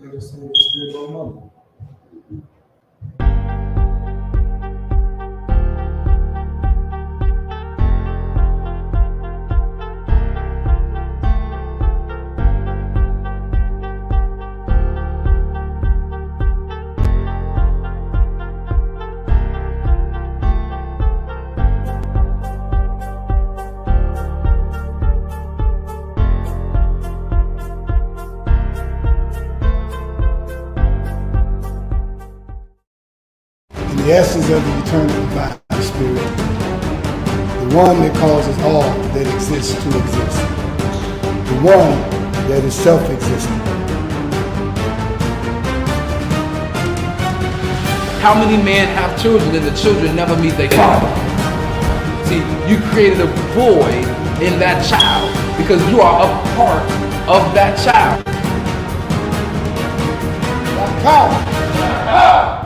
Nigga say it's still no money. The essence of the eternal divine spirit, the one that causes all that exists to exist, the one that is self-existent. How many men have children and the children never meet their father? See, you created a void in that child because you are a part of that child. Black power!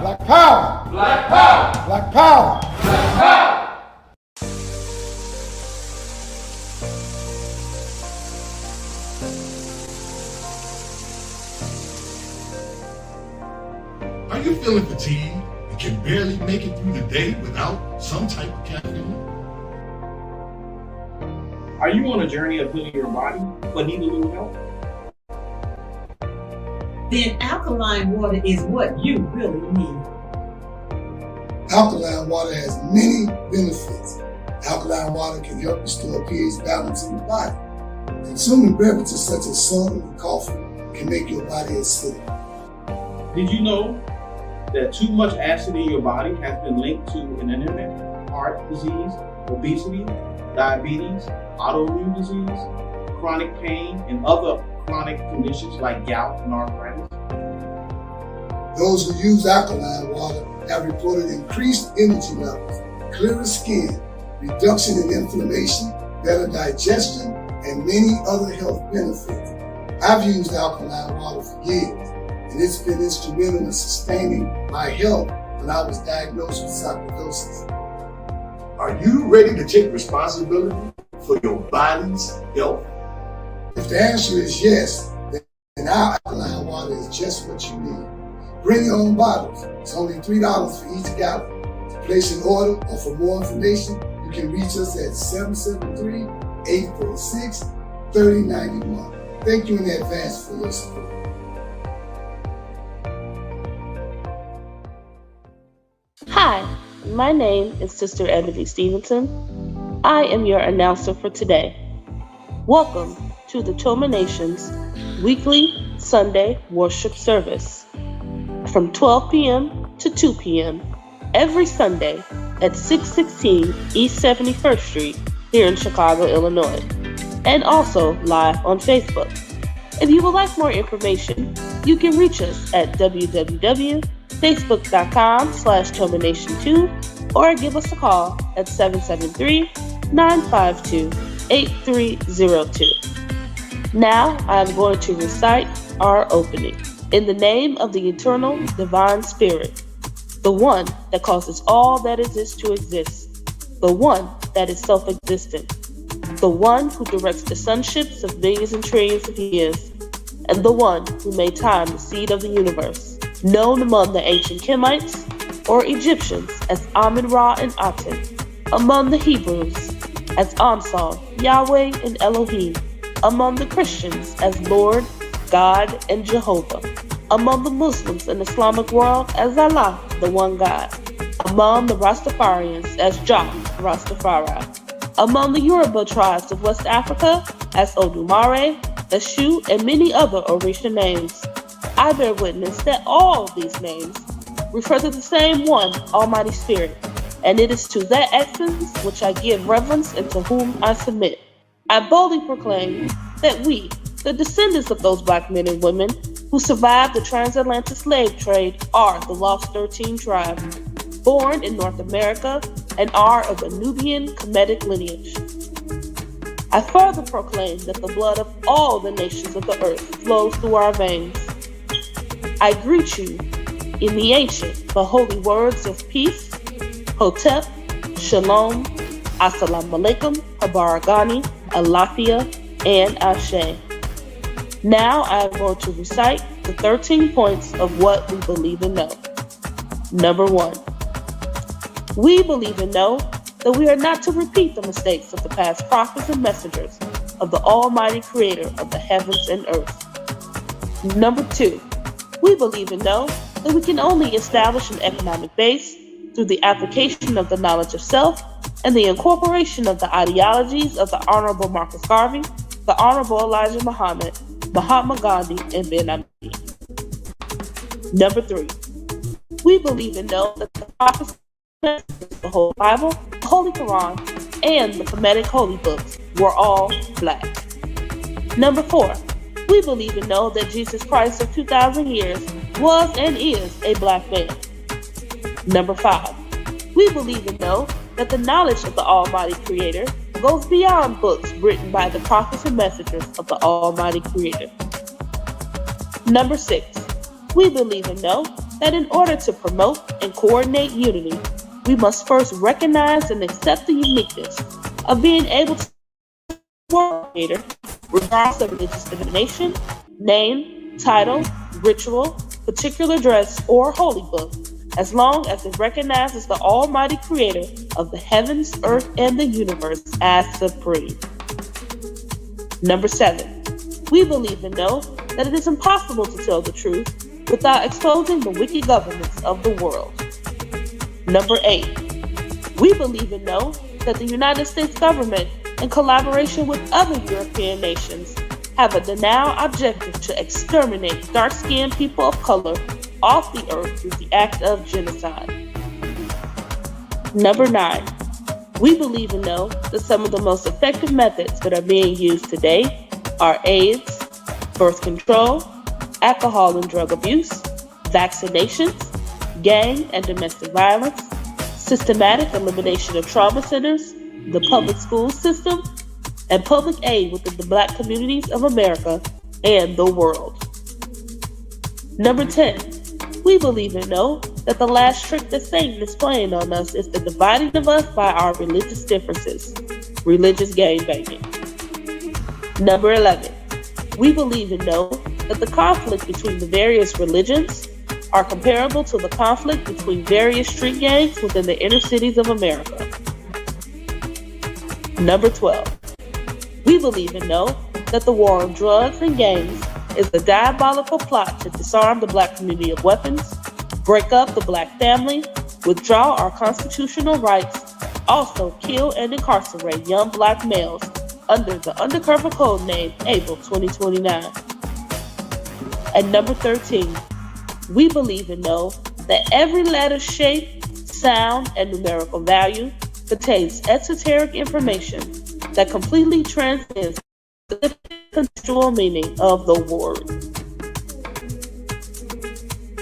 Black power! Black power! Black power! Black power! Are you feeling fatigued and can barely make it through the day without some type of caffeine? Are you on a journey of healing your body but need a little help? Then alkaline water is what you really need. Alkaline water has many benefits. Alkaline water can help restore pH balance in the body. Consuming beverages such as soda and coffee can make your body acidic. Did you know that too much acid in your body has been linked to an anemia, heart disease, obesity, diabetes, autoimmune disease, chronic pain, and other chronic conditions like gout and arthritis? Those who use alkaline water have reported increased energy levels, clearer skin, reduction in inflammation, better digestion, and many other health benefits. I've used alkaline water for years, and it's been instrumental in sustaining my health when I was diagnosed with sarcoidosis. Are you ready to take responsibility for your body's health? If the answer is yes, then our alkaline water is just what you need. Bring your own bottles. It's only $3 for each gallon. To place an order or for more information, you can reach us at 773-846-3091. Thank you in advance for your support. Hi, my name is Sister Ebony Stevenson. I am your announcer for today. Welcome to the Toma Nation's weekly Sunday worship service from 12 p.m. to 2 p.m. every Sunday at 616 East 71st Street here in Chicago, Illinois, and also live on Facebook. If you would like more information, you can reach us at www.facebook.com/TomaNation2 or give us a call at 773-952-8302. Now I am going to recite our opening. In the name of the eternal divine spirit, the one that causes all that exists to exist, the one that is self-existent, the one who directs the sunships of billions and trillions of years, and the one who made time the seed of the universe, known among the ancient Kemites or Egyptians as Amun-Ra and Aten, among the Hebrews as Ansar, Yahweh, and Elohim, among the Christians as Lord, God, and Jehovah, among the Muslims and Islamic world as Allah, the one God, among the Rastafarians as Jah, Rastafari, among the Yoruba tribes of West Africa as Odumare, Eshu, and many other Orisha names. I bear witness that all of these names refer to the same one, Almighty Spirit, and it is to that essence which I give reverence and to whom I submit. I boldly proclaim that we, the descendants of those black men and women who survived the transatlantic slave trade, are the Lost 13 tribe, born in North America and are of a Nubian Kemetic lineage. I further proclaim that the blood of all the nations of the earth flows through our veins. I greet you in the ancient but holy words of peace, Hotep, Shalom, Assalamu Alaikum, Habaragani, Alafia, and Ashe. Now I am going to recite the 13 points of what we believe and know. Number 1, we believe and know that we are not to repeat the mistakes of the past prophets and messengers of the Almighty Creator of the heavens and earth. Number 2, we believe and know that we can only establish an economic base through the application of the knowledge of self and the incorporation of the ideologies of the Honorable Marcus Garvey, the Honorable Elijah Muhammad, Mahatma Gandhi, and Ben Ami. Number 3, we believe and know that the prophets, the whole Bible, the Holy Quran, and the Kemetic Holy Books were all black. Number 4, we believe and know that Jesus Christ of 2,000 years was and is a black man. Number 5, we believe and know that the knowledge of the Almighty Creator goes beyond books written by the prophets and messengers of the Almighty Creator. Number 6, we believe and know that in order to promote and coordinate unity, we must first recognize and accept the uniqueness of being able to work Creator, regardless of religious denomination, name, title, ritual, particular dress, or holy book, as long as it recognizes the Almighty Creator of the heavens, earth, and the universe as supreme. Number 7, we believe and know that it is impossible to tell the truth without exposing the wicked governments of the world. Number 8, we believe and know that the United States government, in collaboration with other European nations, have a denial objective to exterminate dark-skinned people of color off the earth through the act of genocide. Number 9, we believe and know that some of the most effective methods that are being used today are AIDS, birth control, alcohol and drug abuse, vaccinations, gang and domestic violence, systematic elimination of trauma centers, the public school system, and public aid within the Black communities of America and the world. Number 10, we believe and know that the last trick that Satan is playing on us is the dividing of us by our religious differences, religious gangbanging. Number 11, we believe and know that the conflict between the various religions are comparable to the conflict between various street gangs within the inner cities of America. Number 12, we believe and know that the war on drugs and gangs is a diabolical plot to disarm the Black community of weapons, break up the Black family, withdraw our constitutional rights, also kill and incarcerate young Black males under the undercover code name Able 2029. And number 13, we believe and know that every letter, shape, sound, and numerical value contains esoteric information that completely transcends the contextual meaning of the word.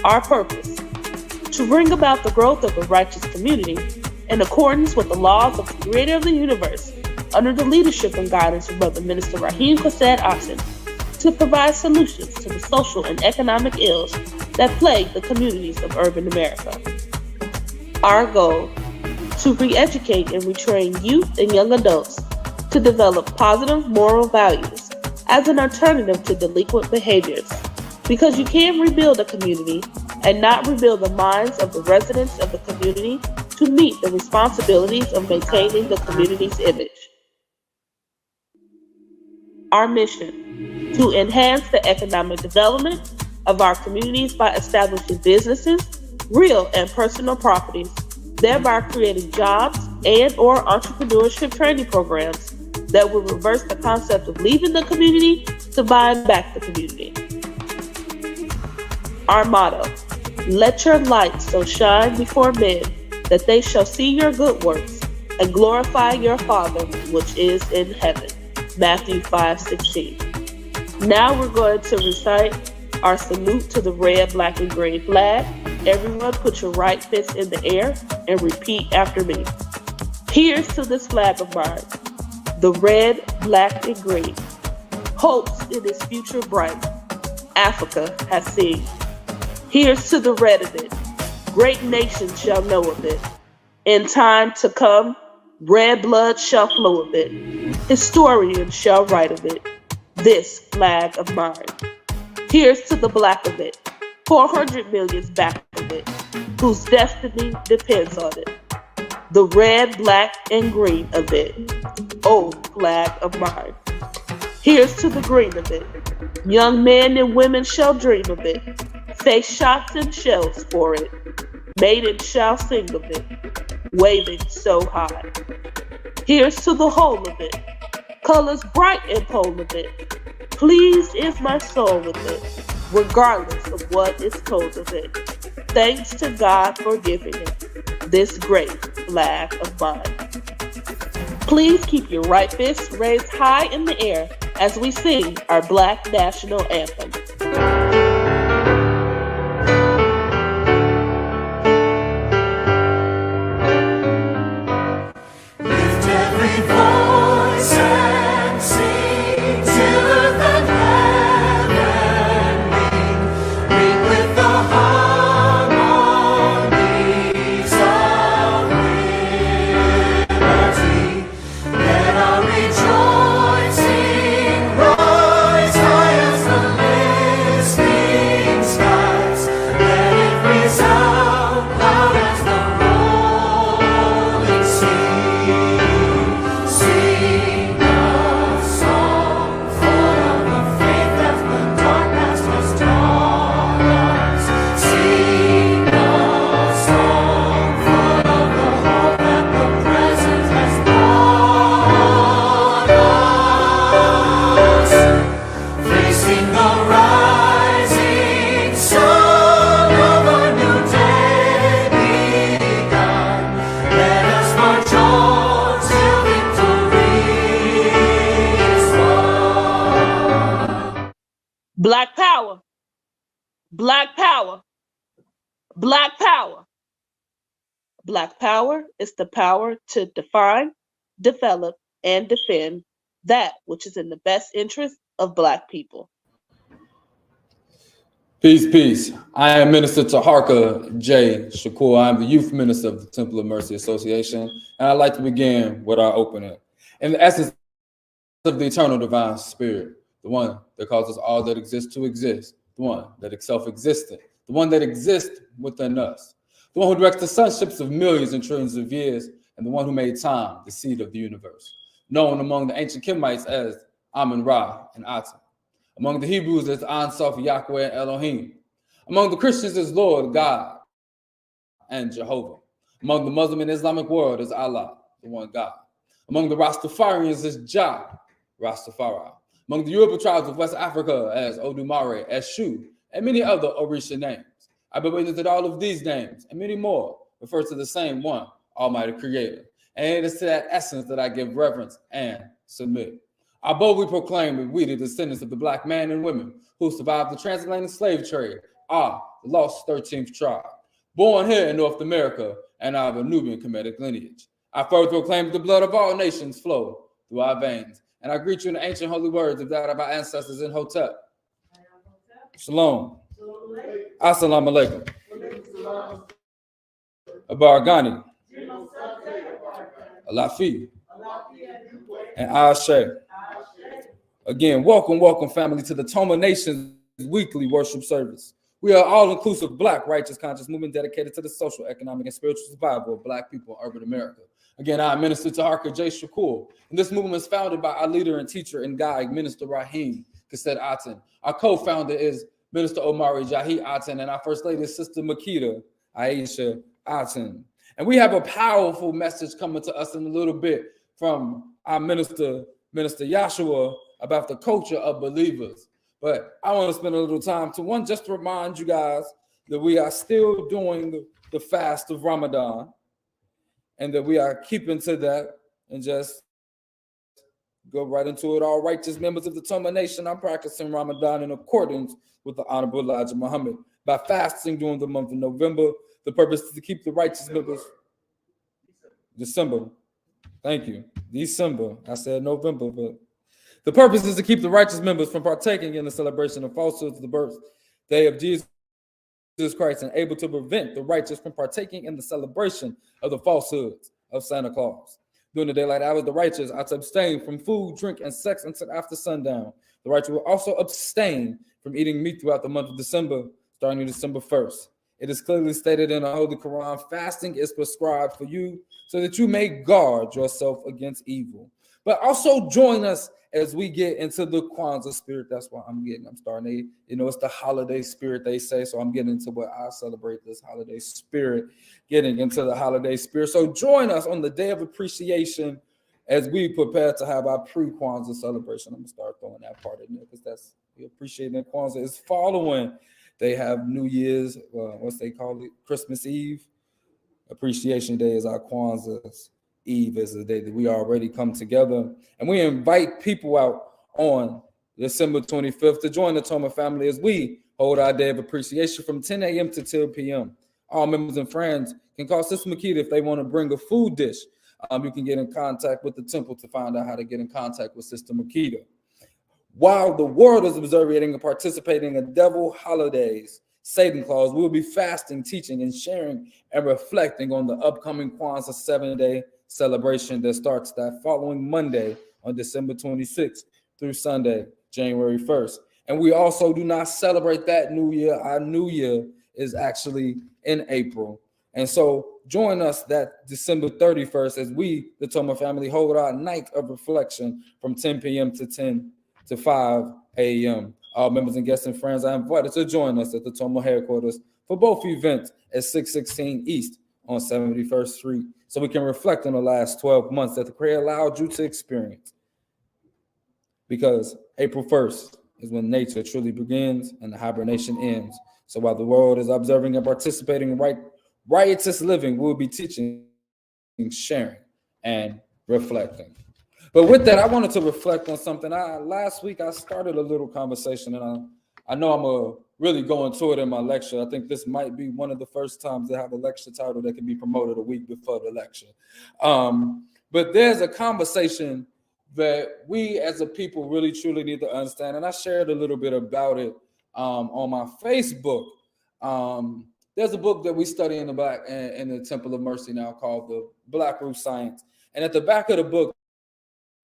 Our purpose: to bring about the growth of a righteous community in accordance with the laws of the Creator of the universe, under the leadership and guidance of Brother Minister Raheem Kassad Oxen, to provide solutions to the social and economic ills that plague the communities of urban America. Our goal: to re-educate and retrain youth and young adults to develop positive moral values as an alternative to delinquent behaviors, because you can't rebuild a community and not rebuild the minds of the residents of the community to meet the responsibilities of maintaining the community's image. Our mission: to enhance the economic development of our communities by establishing businesses, real and personal properties, thereby creating jobs and/or entrepreneurship training programs that will reverse the concept of leaving the community to buying back the community. Our motto: let your light so shine before men that they shall see your good works and glorify your Father which is in heaven. Matthew 5:16. Now we're going to recite our salute to the red, black, and green flag. Everyone put your right fist in the air and repeat after me. Here's to this flag of mine, the red, black, and green. Hopes in its future bright, Africa has seen. Here's to the red of it, great nations shall know of it. In time to come, red blood shall flow of it. Historians shall write of it, this flag of mine. Here's to the black of it, 400 million's back of it, whose destiny depends on it. The red, black, and green of it, old flag of mine. Here's to the green of it. Young men and women shall dream of it, face shots and shells for it. Maidens shall sing of it, waving so high. Here's to the whole of it, colors bright and pole of it. Pleased is my soul with it, regardless of what is told of it. Thanks to God for giving it, this great flag of mine. Please keep your right fist raised high in the air as we sing our Black National Anthem. Lift every voice and sing till earth and heaven ring with the harmonies of liberty. Let our rejoicing rise high as the listening skies. Let it resound loud as the rolling sea. Sing a song full of the faith that the dark past has taught us. Sing a song full of the hope that the present has brought us. Facing the rising sun of a new day begun, let us march on till victory is won. Black power, black power, black power. Black power is the power to define, develop, and defend that which is in the best interest of Black people. Peace, peace. I am Minister Taharka J. Shakur. I am the Youth Minister of the Temple of Mercy Association, and I'd like to begin with our opening. In the essence of the eternal divine spirit, the one that causes all that exists to exist, the one that is self-existent, the one that exists within us, the one who directs the sunships of millions and trillions of years, and the one who made time the seed of the universe, known among the ancient Kemites as Amun-Ra and Aten, among the Hebrews as An Sof, Yahweh, and Elohim, among the Christians as Lord, God, and Jehovah, among the Muslim and Islamic world as Allah, the one God, among the Rastafarians as Jah, Rastafari, among the Yoruba tribes of West Africa as Odumare, Eshu, and many other Orisha names. I been witness that all of these names and many more refer to the same one, Almighty Creator. And it is to that essence that I give reverence and submit. I boldly proclaim that we, the descendants of the Black man and women who survived the transatlantic slave trade, are the lost 13th tribe, born here in North America and of a Nubian Kemetic lineage. I further proclaim that the blood of all nations flow through our veins. And I greet you in the ancient holy words of that of our ancestors in Hotep. Shalom. Assalamu alaikum. Abaragani. Alafi. And Ashe. Again, welcome, family, to the Toma Nation's weekly worship service. We are all-inclusive Black righteous conscious movement dedicated to the social, economic, and spiritual survival of Black people in urban America. Again, I'm Minister Taharka J. Shakur, and this movement is founded by our leader and teacher and guide, Minister Rahim Kased Aten. Our co-founder is Minister Omari Jahi Aten, and our First Lady is Sister Makita Aisha Aten. And we have a powerful message coming to us in a little bit from our Minister YASHUA about the culture of believers. But I want to spend a little time to just to remind you guys that we are still doing the fast of Ramadan, and that we are keeping to that, and just go right into it. All righteous members of the Toma Nation are practicing Ramadan in accordance with the Honorable Elijah Muhammad by fasting during the month of November. The purpose is to keep the righteous members. December. Thank you. December. I said November, but the purpose is to keep the righteous members from partaking in the celebration of falsehoods of the birthday of Jesus Christ, and able to prevent the righteous from partaking in the celebration of the falsehoods of Santa Claus. During the daylight hours, the righteous are to abstain from food, drink, and sex until after sundown. The righteous will also abstain from eating meat throughout the month of December, starting December 1st. It is clearly stated in the Holy Quran, fasting is prescribed for you so that you may guard yourself against evil. But also join us as we get into the Kwanzaa spirit. That's why I'm starting to, it's the holiday spirit, they say. So I'm getting into what I celebrate this holiday spirit, getting into the holiday spirit. So join us on the Day of Appreciation as we prepare to have our pre-Kwanzaa celebration. I'm going to start throwing that part in there because we appreciate that Kwanzaa is following. They have New Year's, what's they call it? Christmas Eve. Appreciation Day is our Kwanzaa's Eve, is the day that we already come together. And we invite people out on December 25th to join the Toma family as we hold our Day of Appreciation from 10 a.m. to 10 p.m. All members and friends can call Sister Makita if they want to bring a food dish. You can get in contact with the temple to find out how to get in contact with Sister Makita. While the world is observing and participating in devil holidays, Satan Claus, we'll be fasting, teaching, and sharing and reflecting on the upcoming Kwanzaa 7-day celebration that starts that following Monday on December 26th through Sunday, January 1st. And we also do not celebrate that New Year. Our New Year is actually in April. And so join us that December 31st as we, the Toma family, hold our night of reflection from 10 p.m. to 5 a.m. All members and guests and friends are invited to join us at the Toma headquarters for both events at 616 East on 71st Street, so we can reflect on the last 12 months that the Creator allowed you to experience. Because April 1st is when nature truly begins and the hibernation ends. So while the world is observing and participating in riotous living, we'll be teaching, sharing, and reflecting. But with that, I wanted to reflect on something. Last week, I started a little conversation, and I know I'm going to really go into it in my lecture. I think this might be one of the first times to have a lecture title that can be promoted a week before the lecture. But there's a conversation that we as a people really, truly need to understand, and I shared a little bit about it on my Facebook. There's a book that we study in the Temple of Mercy now called the Black Root Science. And at the back of the book,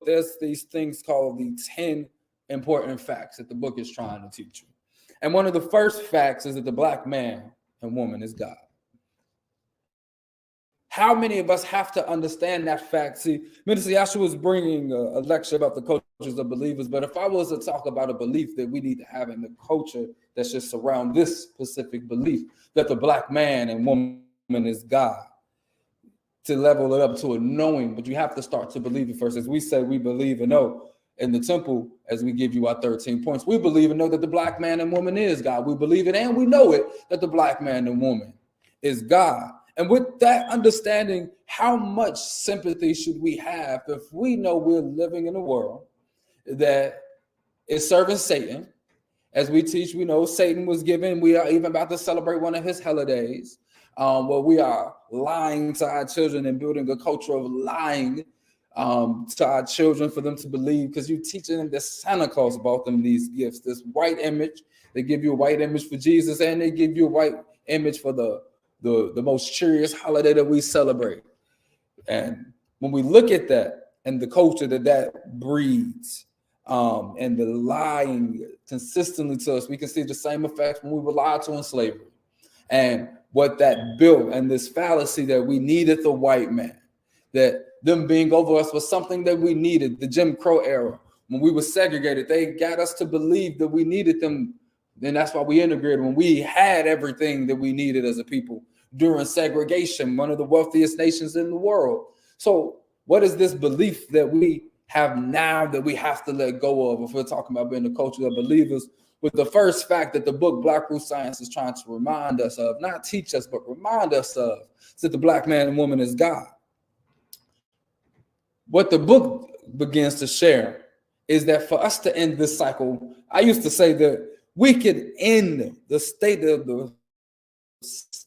there's these things called the 10 important facts that the book is trying to teach you. And one of the first facts is that the Black man and woman is God. How many of us have to understand that fact? See, Minister YASHUA was bringing a lecture about the cultures of believers, but if I was to talk about a belief that we need to have in the culture that should surround this specific belief, that the Black man and woman is God, to level it up to a knowing, but you have to start to believe it first. As we say, we believe and know in the temple, as we give you our 13 points, we believe and know that the Black man and woman is God. We believe it and we know it that the Black man and woman is God. And with that understanding, how much sympathy should we have if we know we're living in a world that is serving Satan? As we teach, we know Satan was given, we are even about to celebrate one of his holidays, where we are lying to our children and building a culture of lying to our children for them to believe, because you're teaching them that Santa Claus bought them these gifts, this white image. They give you a white image for Jesus, and they give you a white image for the most cheeriest holiday that we celebrate. And when we look at that and the culture that breeds, and the lying consistently to us, we can see the same effects when we were lied to in slavery. And what that built, and this fallacy that we needed the white man, that them being over us was something that we needed. The Jim Crow era, when we were segregated, they got us to believe that we needed them. Then that's why we integrated, when we had everything that we needed as a people during segregation, one of the wealthiest nations in the world. So what is this belief that we have now that we have to let go of if we're talking about being the culture of believers? With the first fact that the book Black Root Science is trying to remind us of, not teach us, but remind us of, that the Black man and woman is God. What the book begins to share is that for us to end this cycle, I used to say that we could end the state of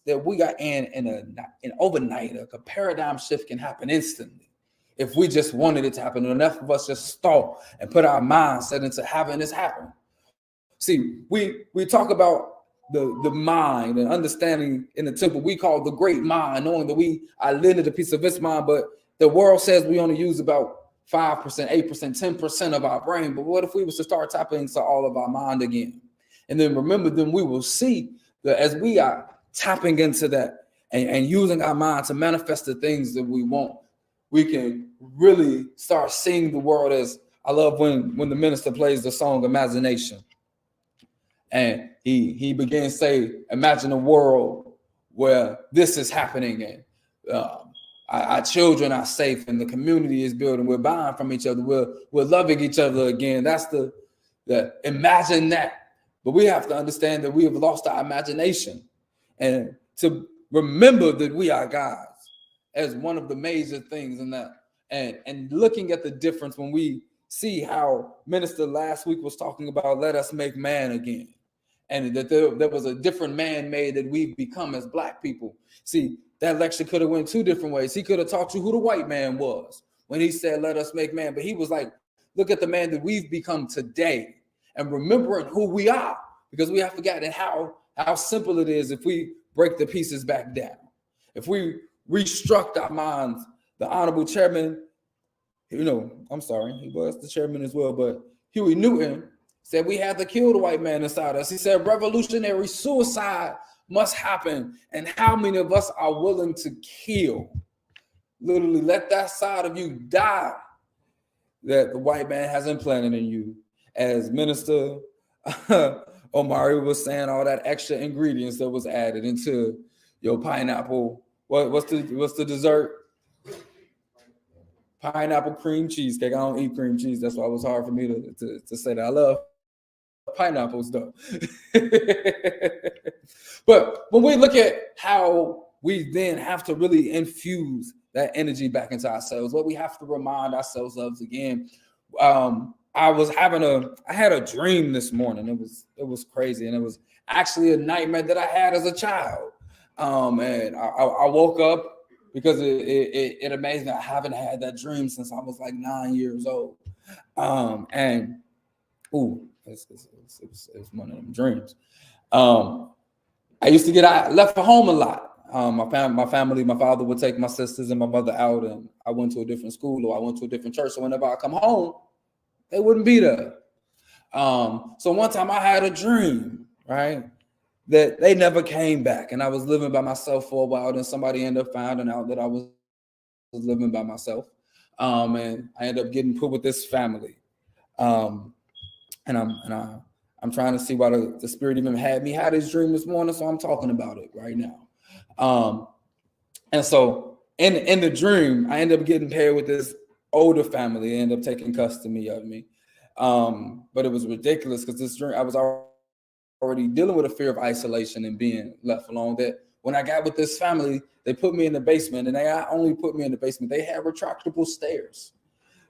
that we got in overnight. A paradigm shift can happen instantly if we just wanted it to happen. Enough of us just thought and put our mindset into having this happen. See, we talk about the mind and understanding in the temple we call the great mind, knowing that we are limited a piece of its mind, but the world says we only use about 5%, 8%, 10% of our brain. But what if we was to start tapping into all of our mind again? And then remember, then we will see that as we are tapping into that and using our mind to manifest the things that we want, we can really start seeing the world as, I love when the minister plays the song Imagination. And he begins to say, imagine a world where this is happening and our children are safe and the community is building. We're buying from each other. We're loving each other again. That's the imagine that. But we have to understand that we have lost our imagination, and to remember that we are gods as one of the major things in that. And looking at the difference when we see how Minister last week was talking about, let us make man again. And that there was a different man made that we've become as Black people. See, that lecture could have went two different ways. He could have taught you who the white man was when he said, let us make man. But he was like, look at the man that we've become today and remembering who we are, because we have forgotten how simple it is if we break the pieces back down. If we restruct our minds, the Honorable Chairman, I'm sorry, he was the chairman as well, but Huey Newton said we had to kill the white man inside us. He said revolutionary suicide must happen. And how many of us are willing to kill? Literally let that side of you die that the white man has implanted in you. As Minister Omari was saying, all that extra ingredients that was added into your pineapple. What's the dessert? Pineapple cream cheesecake. I don't eat cream cheese. That's why it was hard for me to say that. I love pineapples though. But when we look at how we then have to really infuse that energy back into ourselves, what we have to remind ourselves of again. I had a dream this morning. It was crazy, and it was actually a nightmare that I had as a child. And I woke up because it amazed me. I haven't had that dream since I was like 9 years old. It was one of them dreams. I used to get left for home a lot. My family, my father would take my sisters and my mother out, and I went to a different school or I went to a different church. So whenever I come home, they wouldn't be there. So one time I had a dream, right, that they never came back, and I was living by myself for a while. Then somebody ended up finding out that I was living by myself, and I ended up getting put with this family. And I'm trying to see why the Spirit even had me had this dream this morning, so I'm talking about it right now. And so in the dream, I ended up getting paired with this older family. They ended up taking custody of me. But it was ridiculous because this dream, I was already dealing with a fear of isolation and being left alone. That when I got with this family, they put me in the basement, and they not only put me in the basement, they had retractable stairs.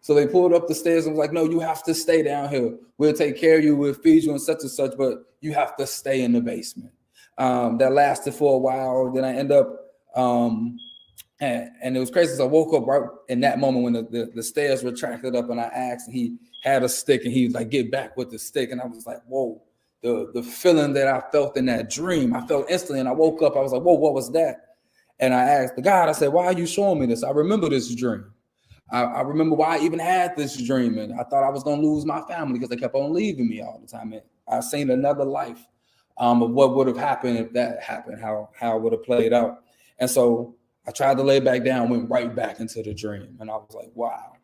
So they pulled up the stairs and was like, no, you have to stay down here. We'll take care of you. We'll feed you and such, but you have to stay in the basement. That lasted for a while. Then I end up, and it was crazy. So I woke up right in that moment when the stairs retracted up, and I asked, and he had a stick, and he was like, get back with the stick. And I was like, whoa, the feeling that I felt in that dream, I felt instantly. And I woke up, I was like, whoa, what was that? And I asked the God, I said, why are you showing me this? I remember this dream. I remember why I even had this dream, and I thought I was going to lose my family because they kept on leaving me all the time. And I seen another life of what would have happened if that happened, how it would have played out. And so I tried to lay back down, went right back into the dream. And I was like, wow,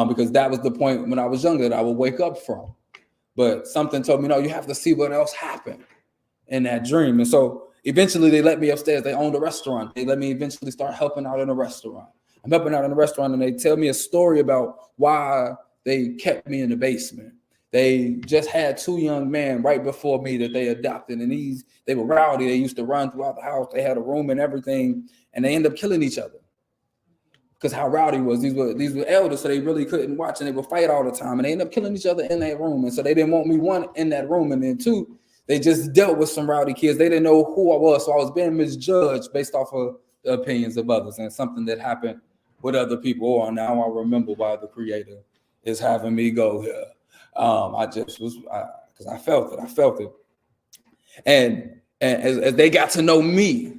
because that was the point when I was younger that I would wake up from. But something told me, no, you have to see what else happened in that dream. And so eventually they let me upstairs. They owned a restaurant. They let me eventually start helping out in a restaurant. I'm helping out in the restaurant, and they tell me a story about why they kept me in the basement. They just had two young men right before me that they adopted, and they were rowdy. They used to run throughout the house. They had a room and everything, and they ended up killing each other because how rowdy it was. These were elders, so they really couldn't watch, and they would fight all the time, and they ended up killing each other in that room. And so they didn't want me, one, in that room, and then two, they just dealt with some rowdy kids. They didn't know who I was, so I was being misjudged based off of the opinions of others, and something that happened with other people. Oh, now I remember why the Creator is having me go here. I just was, because I felt it. And as they got to know me,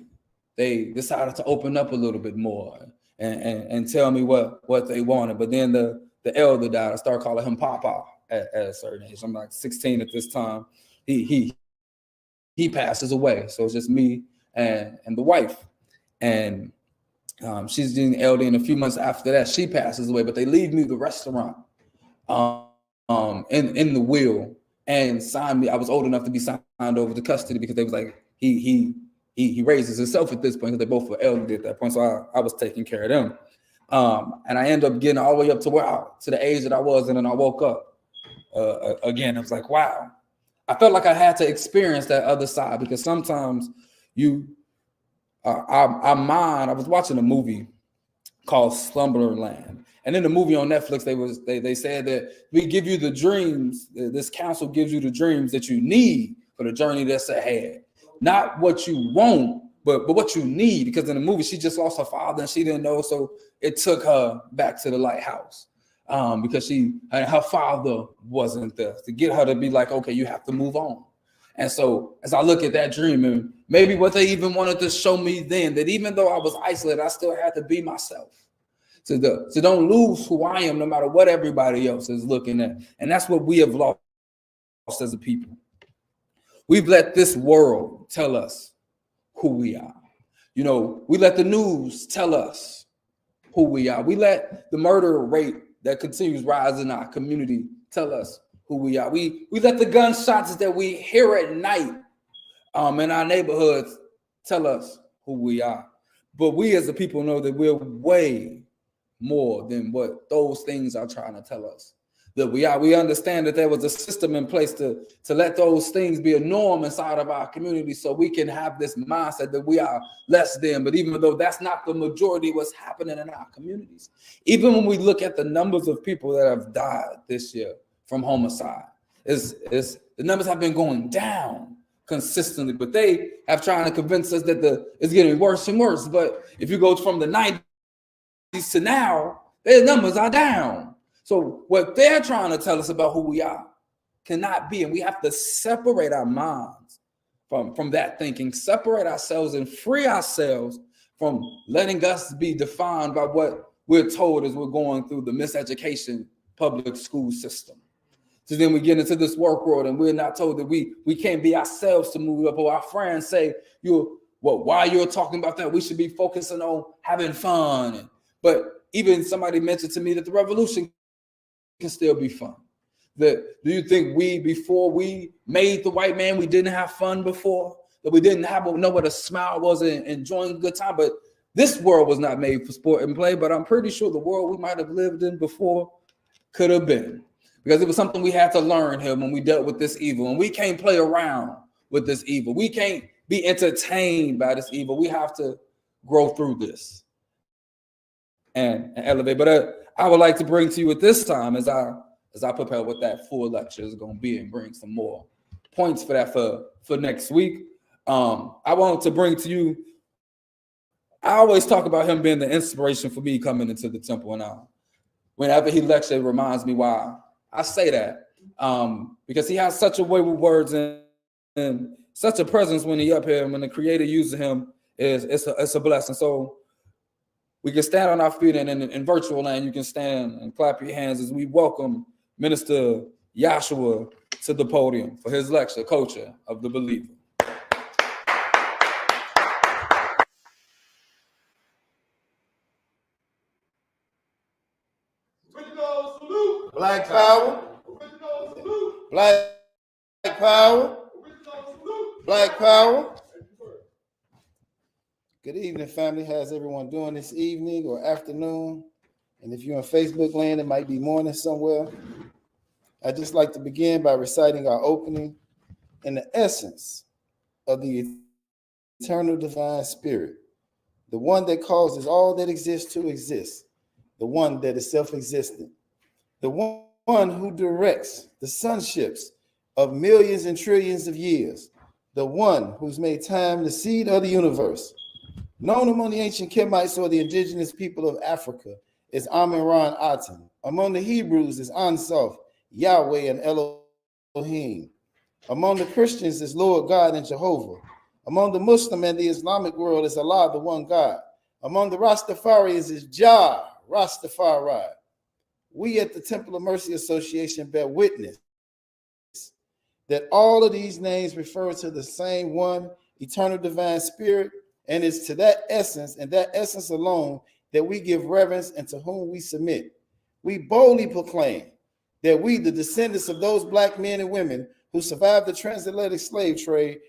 they decided to open up a little bit more and tell me what they wanted. But then the the elder died, I started calling him Papa at a certain age. I'm like 16 at this time. He passes away. So it's just me and the wife. And she's doing LD, and a few months after that, she passes away. But they leave me the restaurant in the will and signed me. I was old enough to be signed over to custody because they was like, he raises himself at this point because they both were elderly at that point. So I was taking care of them. And I ended up getting all the way up to the age that I was. And then I woke up again. I was like, wow. I felt like I had to experience that other side because sometimes our mind. I was watching a movie called Slumberland, and in the movie on Netflix, they said that we give you the dreams. This council gives you the dreams that you need for the journey that's ahead, not what you want, but what you need. Because in the movie, she just lost her father and she didn't know, so it took her back to the lighthouse because her father wasn't there to get her to be like, okay, you have to move on. And so as I look at that dream, and maybe what they even wanted to show me then, that even though I was isolated, I still had to be myself. So don't lose who I am, no matter what everybody else is looking at. And that's what we have lost as a people. We've let this world tell us who we are. You know, we let the news tell us who we are. We let the murder rate that continues rising in our community tell us who we are. We let the gunshots that we hear at night in our neighborhoods tell us who we are. But we as a people know that we're way more than what those things are trying to tell us that we are. We understand that there was a system in place to let those things be a norm inside of our community so we can have this mindset that we are less than. But even though that's not the majority of what's happening in our communities, even when we look at the numbers of people that have died this year from homicide, the numbers have been going down consistently, but they have tried to convince us that it's getting worse and worse. But if you go from the 90s to now, their numbers are down. So what they're trying to tell us about who we are cannot be, and we have to separate our minds from that thinking, separate ourselves and free ourselves from letting us be defined by what we're told as we're going through the miseducation public school system. So then we get into this work world and we're not told that we can't be ourselves to move up. Or our friends say, while you're talking about that, we should be focusing on having fun. But even somebody mentioned to me that the revolution can still be fun. Do you think before we made the white man, we didn't have fun before? That we didn't know what a smile was and enjoying a good time? But this world was not made for sport and play, but I'm pretty sure the world we might have lived in before could have been. Because it was something we had to learn here when we dealt with this evil. And we can't play around with this evil. We can't be entertained by this evil. We have to grow through this and elevate. But I would like to bring to you at this time, as I prepare what that full lecture is going to be, and bring some more points for that for next week. I want to bring to you, I always talk about him being the inspiration for me coming into the temple. And whenever he lectures, it reminds me why I say that, because he has such a way with words and such a presence when he up here, and when the Creator uses him, it's a blessing. So we can stand on our feet, and in virtual land, you can stand and clap your hands as we welcome Minister YASHUA to the podium for his lecture, Culture of the Believer. Black power. Black power. Black power. Good evening, family. How's everyone doing this evening or afternoon? And if you're on Facebook land, it might be morning somewhere. I'd just like to begin by reciting our opening in the essence of the eternal divine spirit, the one that causes all that exists to exist, the one that is self-existent, the one who directs the sonships of millions and trillions of years, the one who's made time the seed of the universe. Known among the ancient Kemites or the indigenous people of Africa is Amun-Ra Aten. Among the Hebrews is Ansof, Yahweh, and Elohim. Among the Christians is Lord God and Jehovah. Among the Muslim and the Islamic world is Allah, the one God. Among the Rastafarians is Jah, Rastafari. we at the Temple of Mercy Association bear witness that all of these names refer to the same one eternal divine spirit, and it's to that essence and that essence alone that we give reverence and to whom we submit. We boldly proclaim that we, the descendants of those black men and women who survived the transatlantic slave trade,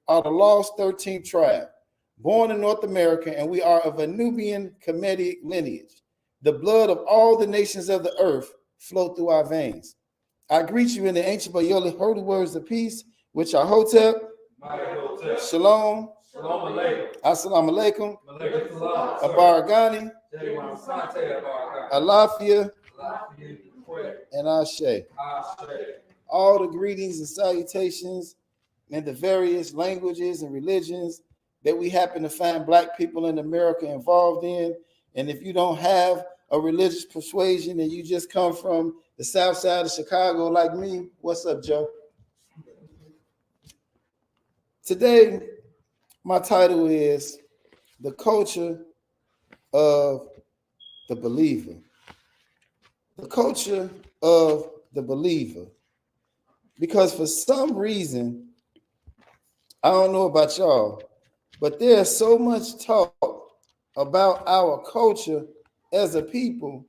are the lost 13th tribe, born in North America, and we are of a Nubian Kemetic lineage. The blood of all the nations of the earth flow through our veins. I greet you in the ancient but holy words of peace, which are Hotep, Shalom, Assalamu alaikum, Abaragani, Alafia, and Ashe. All the greetings and salutations in the various languages and religions that we happen to find black people in America involved in. And if you don't have a religious persuasion and you just come from the south side of Chicago like me, what's up, Joe? Today, my title is The Culture of the Believer. The culture of the believer. Because for some reason, I don't know about y'all, but there's so much talk about our culture as a people,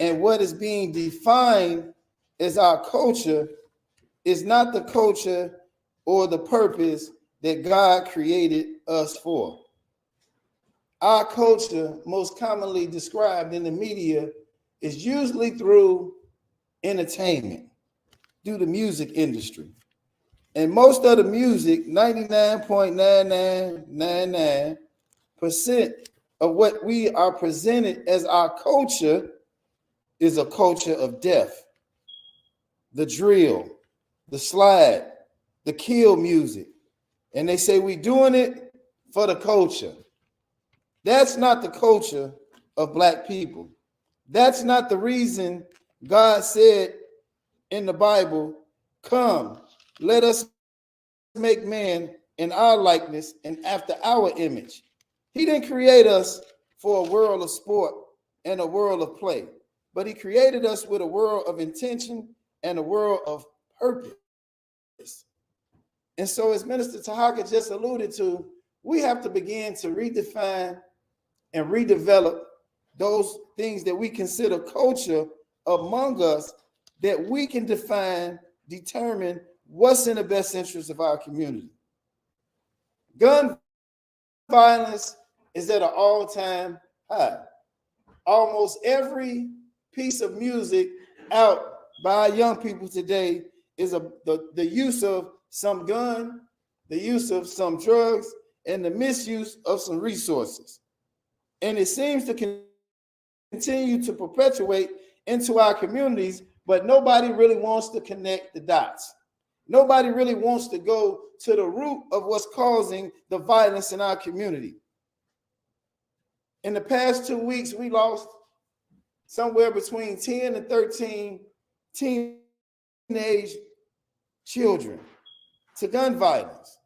and what is being defined as our culture is not the culture or the purpose that God created us for. Our culture, most commonly described in the media, is usually through entertainment, through the music industry. And most of the music, 99.9999% of what we are presented as our culture is a culture of death. The drill, the slide, the kill music. And they say we're doing it for the culture. That's not the culture of black people. That's not the reason God said in the Bible, come, let us make man in our likeness and after our image. He didn't create us for a world of sport and a world of play, but he created us with a world of intention and a world of purpose. And so, as Minister Tahaka just alluded to, we have to begin to redefine and redevelop those things that we consider culture among us, that we can determine what's in the best interest of our community. Gun violence is at an all-time high. Almost every piece of music out by young people today is the use of some gun, the use of some drugs, and the misuse of some resources. And it seems to continue to perpetuate into our communities, but nobody really wants to connect the dots. Nobody really wants to go to the root of what's causing the violence in our community. In the past 2 weeks, we lost somewhere between 10 and 13 teenage children to gun violence.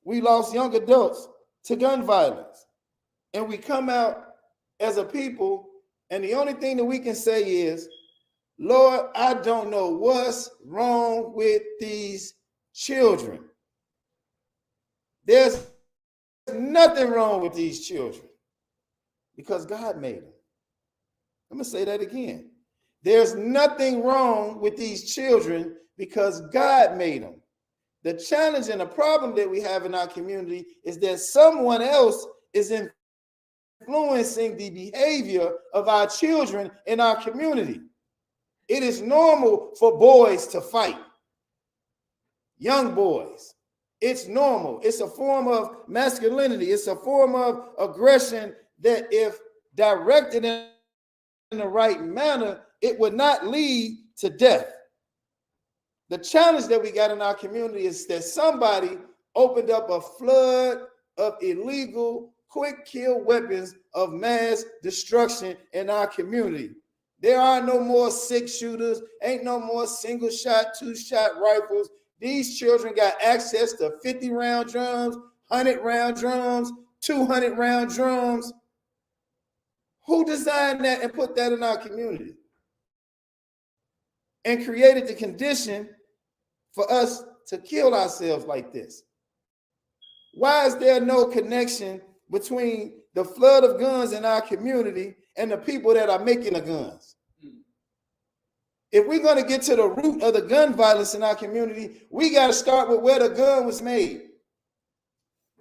We lost young adults to gun violence. And we come out as a people, and the only thing that we can say is, Lord, I don't know what's wrong with these children. There's nothing wrong with these children because God made them. I'm going to say that again. There's nothing wrong with these children because God made them. The challenge and the problem that we have in our community is that someone else is influencing the behavior of our children in our community. It is normal for boys to fight, young boys. It's normal. It's a form of masculinity. It's a form of aggression that, if directed in the right manner, it would not lead to death. The challenge that we got in our community is that somebody opened up a flood of illegal, quick kill weapons of mass destruction in our community. There are no more 6-shooters, ain't no more single shot, 2-shot rifles. These children got access to 50-round drums, 100-round drums, 200-round drums. Who designed that and put that in our community? And created the condition for us to kill ourselves like this? Why is there no connection between the flood of guns in our community and the people that are making the guns? If we're going to get to the root of the gun violence in our community, we got to start with where the gun was made.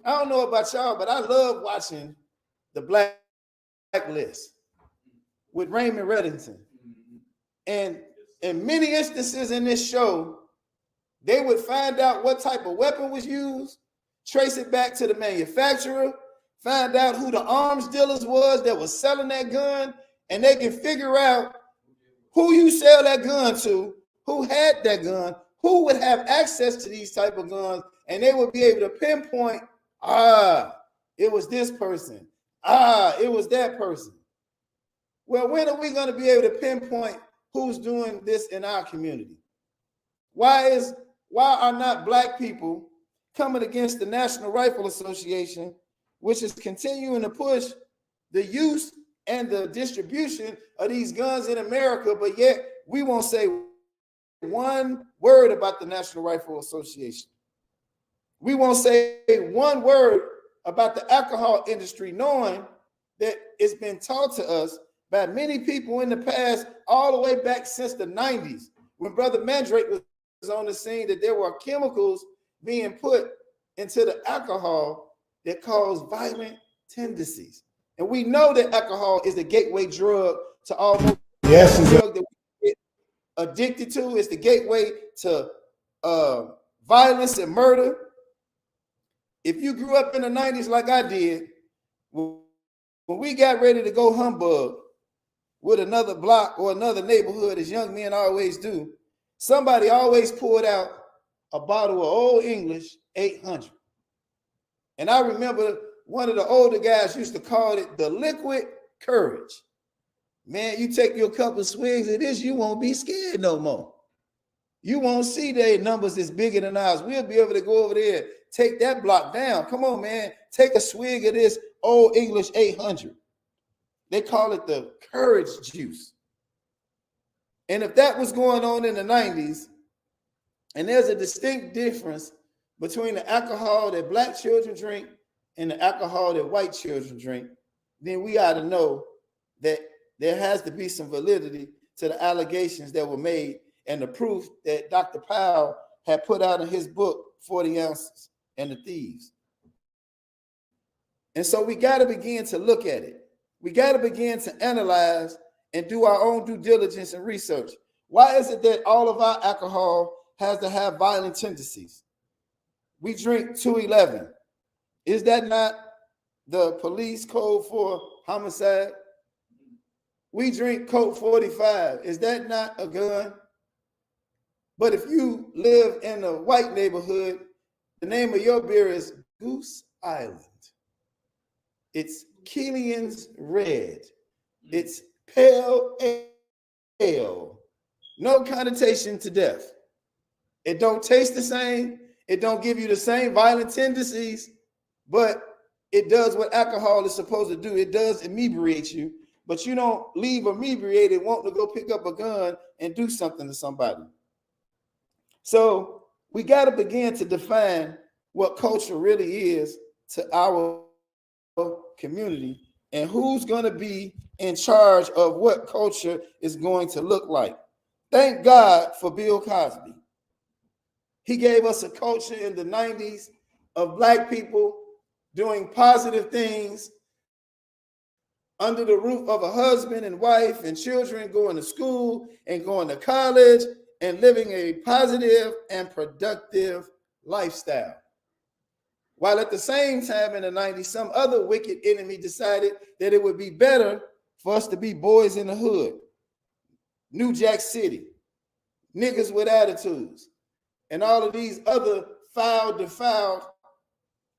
I don't know about y'all, but I love watching the Blacklist with Raymond Reddington. And in many instances in this show, they would find out what type of weapon was used, trace it back to the manufacturer, find out who the arms dealers was that was selling that gun, and they can figure out who you sell that gun to, who had that gun, who would have access to these type of guns, and they would be able to pinpoint, it was this person, it was that person. Well, when are we going to be able to pinpoint who's doing this in our community? Why are not Black people coming against the National Rifle Association, which is continuing to push the use and the distribution of these guns in America, but yet we won't say one word about the National Rifle Association. We won't say one word about the alcohol industry, knowing that it's been taught to us by many people in the past, all the way back since the 90s, when Brother Mandrake was on the scene, that there were chemicals being put into the alcohol that cause violent tendencies. And we know that alcohol is the gateway drug to almost drug that we get addicted to. It's the gateway to violence and murder. If you grew up in the 90s like I did, when we got ready to go humbug with another block or another neighborhood, as young men always do, somebody always pulled out a bottle of Old English 800. And I remember one of the older guys used to call it the liquid courage. Man, you take your couple swigs of this, you won't be scared no more. You won't see their numbers that's bigger than ours. We'll be able to go over there, take that block down. Come on, man. Take a swig of this Old English 800. They call it the courage juice. And if that was going on in the 90s, and there's a distinct difference between the alcohol that Black children drink and the alcohol that white children drink, then we ought to know that there has to be some validity to the allegations that were made and the proof that Dr. Powell had put out in his book, 40 Ounces and the Thieves. And so we got to begin to look at it. We got to begin to analyze and do our own due diligence and research. Why is it that all of our alcohol has to have violent tendencies? We drink 211. Is that not the police code for homicide? We drink Coke 45. Is that not a gun? But if you live in a white neighborhood, the name of your beer is Goose Island. It's Killian's Red. It's pale ale. No connotation to death. It don't taste the same. It don't give you the same violent tendencies, but it does what alcohol is supposed to do. It does inebriate you, but you don't leave inebriated wanting to go pick up a gun and do something to somebody. So we got to begin to define what culture really is to our community and who's going to be in charge of what culture is going to look like. Thank God for Bill Cosby. He gave us a culture in the 90s of Black people doing positive things under the roof of a husband and wife and children, going to school and going to college and living a positive and productive lifestyle. While at the same time in the 90s, some other wicked enemy decided that it would be better for us to be boys in the hood, New Jack City, niggas with attitudes, and all of these other foul, defiled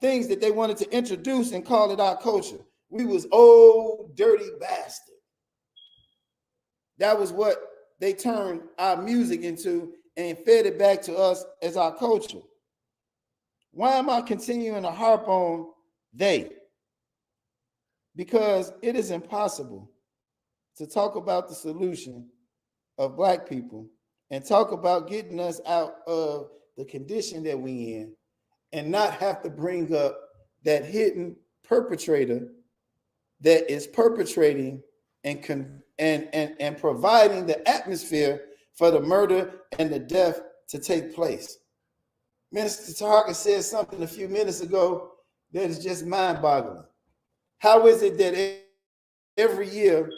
things that they wanted to introduce and call it our culture. We was old, dirty bastard. That was what they turned our music into and fed it back to us as our culture. Why am I continuing to harp on they? Because it is impossible to talk about the solution of Black people and talk about getting us out of the condition that we in, and not have to bring up that hidden perpetrator that is perpetrating and providing the atmosphere for the murder and the death to take place. Minister Taharka said something a few minutes ago that is just mind-boggling. How is it that every year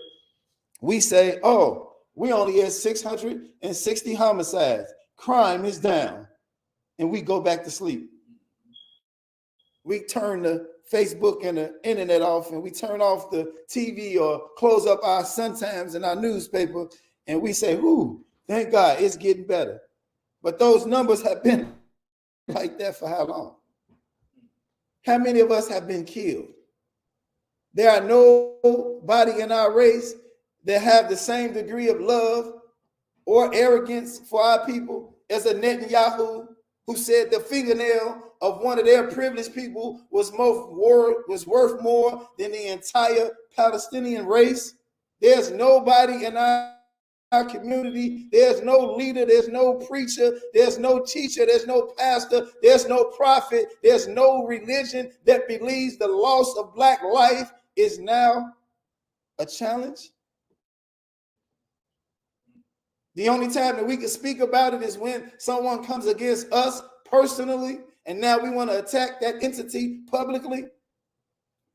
we say, oh, we only had 660 homicides, crime is down, and we go back to sleep? We turn the Facebook and the internet off, and we turn off the TV or close up our Sun-Times and our newspaper, and we say, ooh, thank God, it's getting better. But those numbers have been like that for how long? How many of us have been killed? There are nobody in our race that have the same degree of love or arrogance for our people as a Netanyahu, who said the fingernail of one of their privileged people was worth more than the entire Palestinian race. There's nobody in our community, there's no leader, there's no preacher, there's no teacher, there's no pastor, there's no prophet, there's no religion that believes the loss of Black life is now a challenge. The only time that we can speak about it is when someone comes against us personally, and now we want to attack that entity publicly.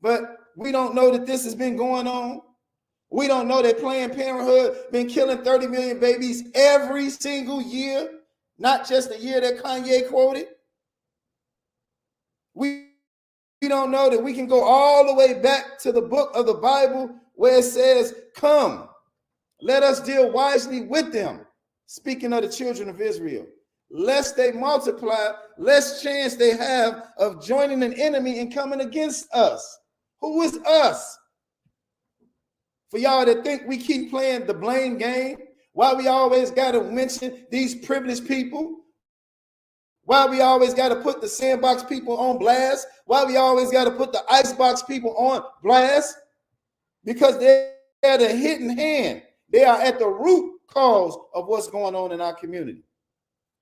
But we don't know that this has been going on. We don't know that Planned Parenthood been killing 30 million babies every single year, not just the year that Kanye quoted. We don't know that we can go all the way back to the book of the Bible where it says, come, let us deal wisely with them. Speaking of the children of Israel, lest they multiply, less chance they have of joining an enemy and coming against us. Who is us? For y'all that think we keep playing the blame game, why we always got to mention these privileged people, why we always got to put the sandbox people on blast, why we always got to put the icebox people on blast, because they're the hidden hand. They are at the root cause of what's going on in our community.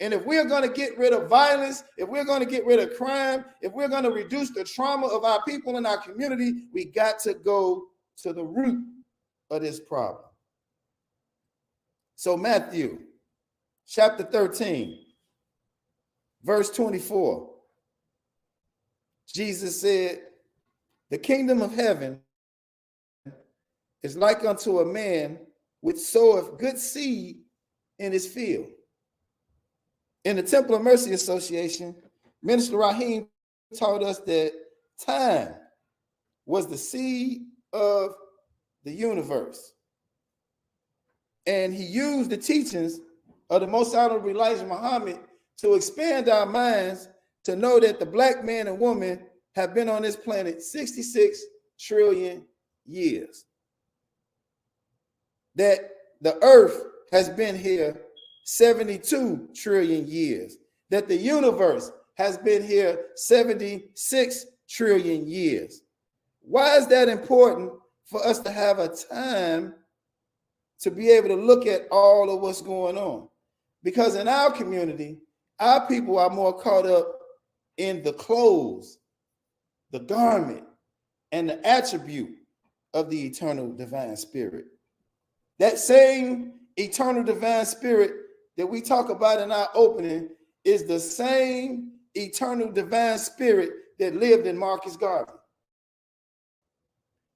And if we're going to get rid of violence, if we're going to get rid of crime, if we're going to reduce the trauma of our people in our community, we got to go to the root of this problem. So Matthew chapter 13, verse 24, Jesus said, the kingdom of heaven is like unto a man which soweth good seed in his field. In the Temple of Mercy Association, Minister Raheem taught us that time was the seed of the universe. And he used the teachings of the Most Honorable Elijah Muhammad to expand our minds to know that the Black man and woman have been on this planet 66 trillion years. That the earth has been here 72 trillion years. That the universe has been here 76 trillion years. Why is that important for us to have a time to be able to look at all of what's going on? Because in our community, our people are more caught up in the clothes, the garment, and the attribute of the eternal divine spirit. That same eternal divine spirit that we talk about in our opening is the same eternal divine spirit that lived in Marcus Garvey.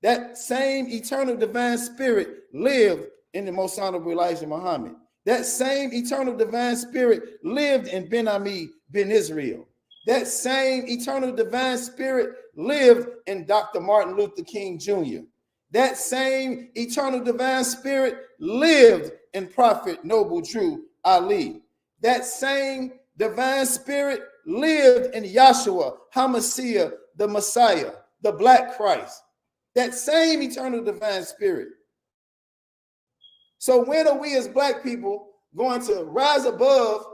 That same eternal divine spirit lived in the Most Honorable Elijah Muhammad. That same eternal divine spirit lived in Ben Ami Ben Israel. That same eternal divine spirit lived in Dr. Martin Luther King Jr. That same eternal divine spirit lived in Prophet Noble Drew Ali. That same divine spirit lived in YASHUA, HaMashiach, the Messiah, the Black Christ. That same eternal divine spirit. So when are we as Black people going to rise above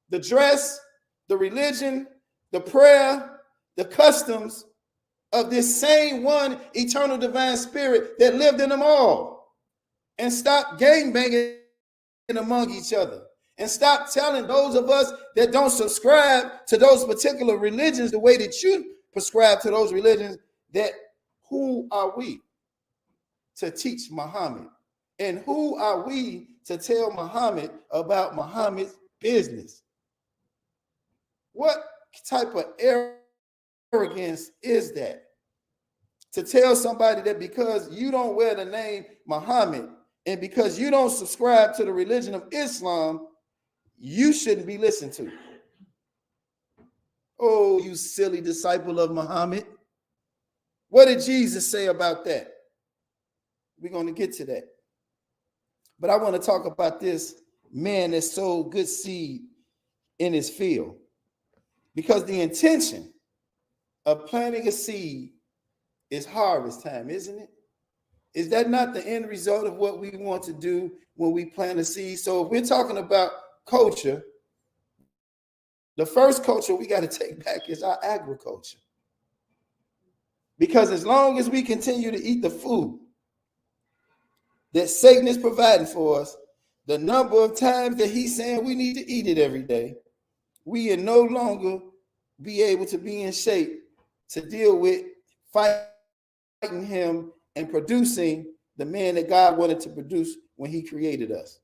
the dress, the religion, the prayer, the customs of this same one eternal divine spirit that lived in them all? and stop gangbanging among each other. And stop telling those of us that don't subscribe to those particular religions the way that you prescribe to those religions, that who are we to teach Muhammad? And who are we to tell Muhammad about Muhammad's business? What type of arrogance is that? To tell somebody that because you don't wear the name Muhammad and because you don't subscribe to the religion of Islam, you shouldn't be listened to. Oh, you silly disciple of Muhammad. What did Jesus say about that? We're going to get to that. But I want to talk about this man that sowed good seed in his field. Because the intention of planting a seed is harvest time, isn't it? Is that not the end result of what we want to do when we plant a seed? So if we're talking about culture, the first culture we got to take back is our agriculture. Because as long as we continue to eat the food that Satan is providing for us, the number of times that he's saying we need to eat it every day, we will no longer be able to be in shape to deal with fighting him and producing the man that God wanted to produce when he created us.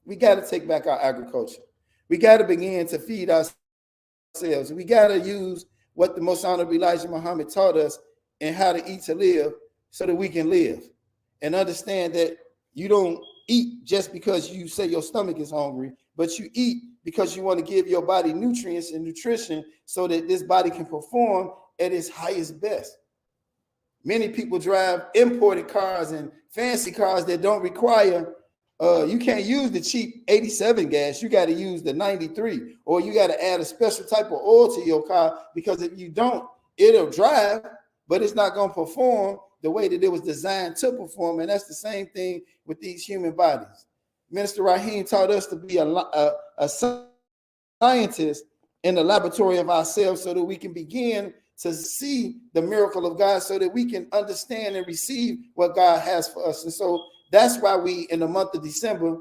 We got to take back our agriculture. We got to begin to feed ourselves. We got to use what the Most Honorable Elijah Muhammad taught us and how to eat to live so that we can live. And understand that you don't eat just because you say your stomach is hungry, but you eat because you want to give your body nutrients and nutrition so that this body can perform at its highest best. Many people drive imported cars and fancy cars that don't require, you can't use the cheap 87 gas. You got to use the 93, or you got to add a special type of oil to your car, because if you don't, it'll drive, but it's not going to perform the way that it was designed to perform. And that's the same thing with these human bodies. Minister Raheem taught us to be a scientist in the laboratory of ourselves so that we can begin to see the miracle of God, so that we can understand and receive what God has for us. And so that's why we, in the month of December,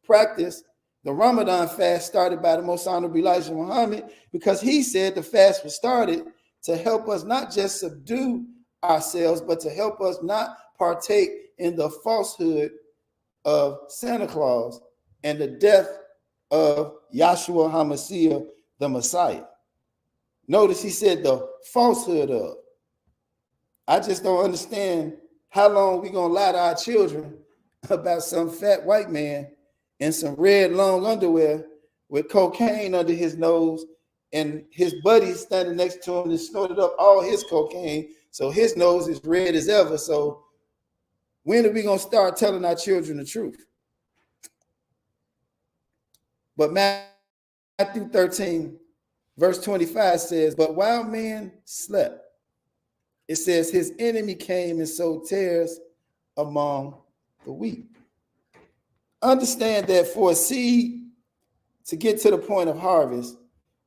practice the Ramadan fast started by the Most Honorable Elijah Muhammad, because he said the fast was started to help us not just subdue ourselves, but to help us not partake in the falsehood of Santa Claus and the death of YASHUA HaMashiach, the Messiah. Notice he said the falsehood of. I just don't understand how long we gonna lie to our children about some fat white man in some red long underwear with cocaine under his nose, and his buddies standing next to him and snorted up all his cocaine, so his nose is red as ever. So when are we gonna start telling our children the truth? But Matthew 13, verse 25 says, but while men slept, it says his enemy came and sowed tares among the wheat. Understand that for a seed to get to the point of harvest,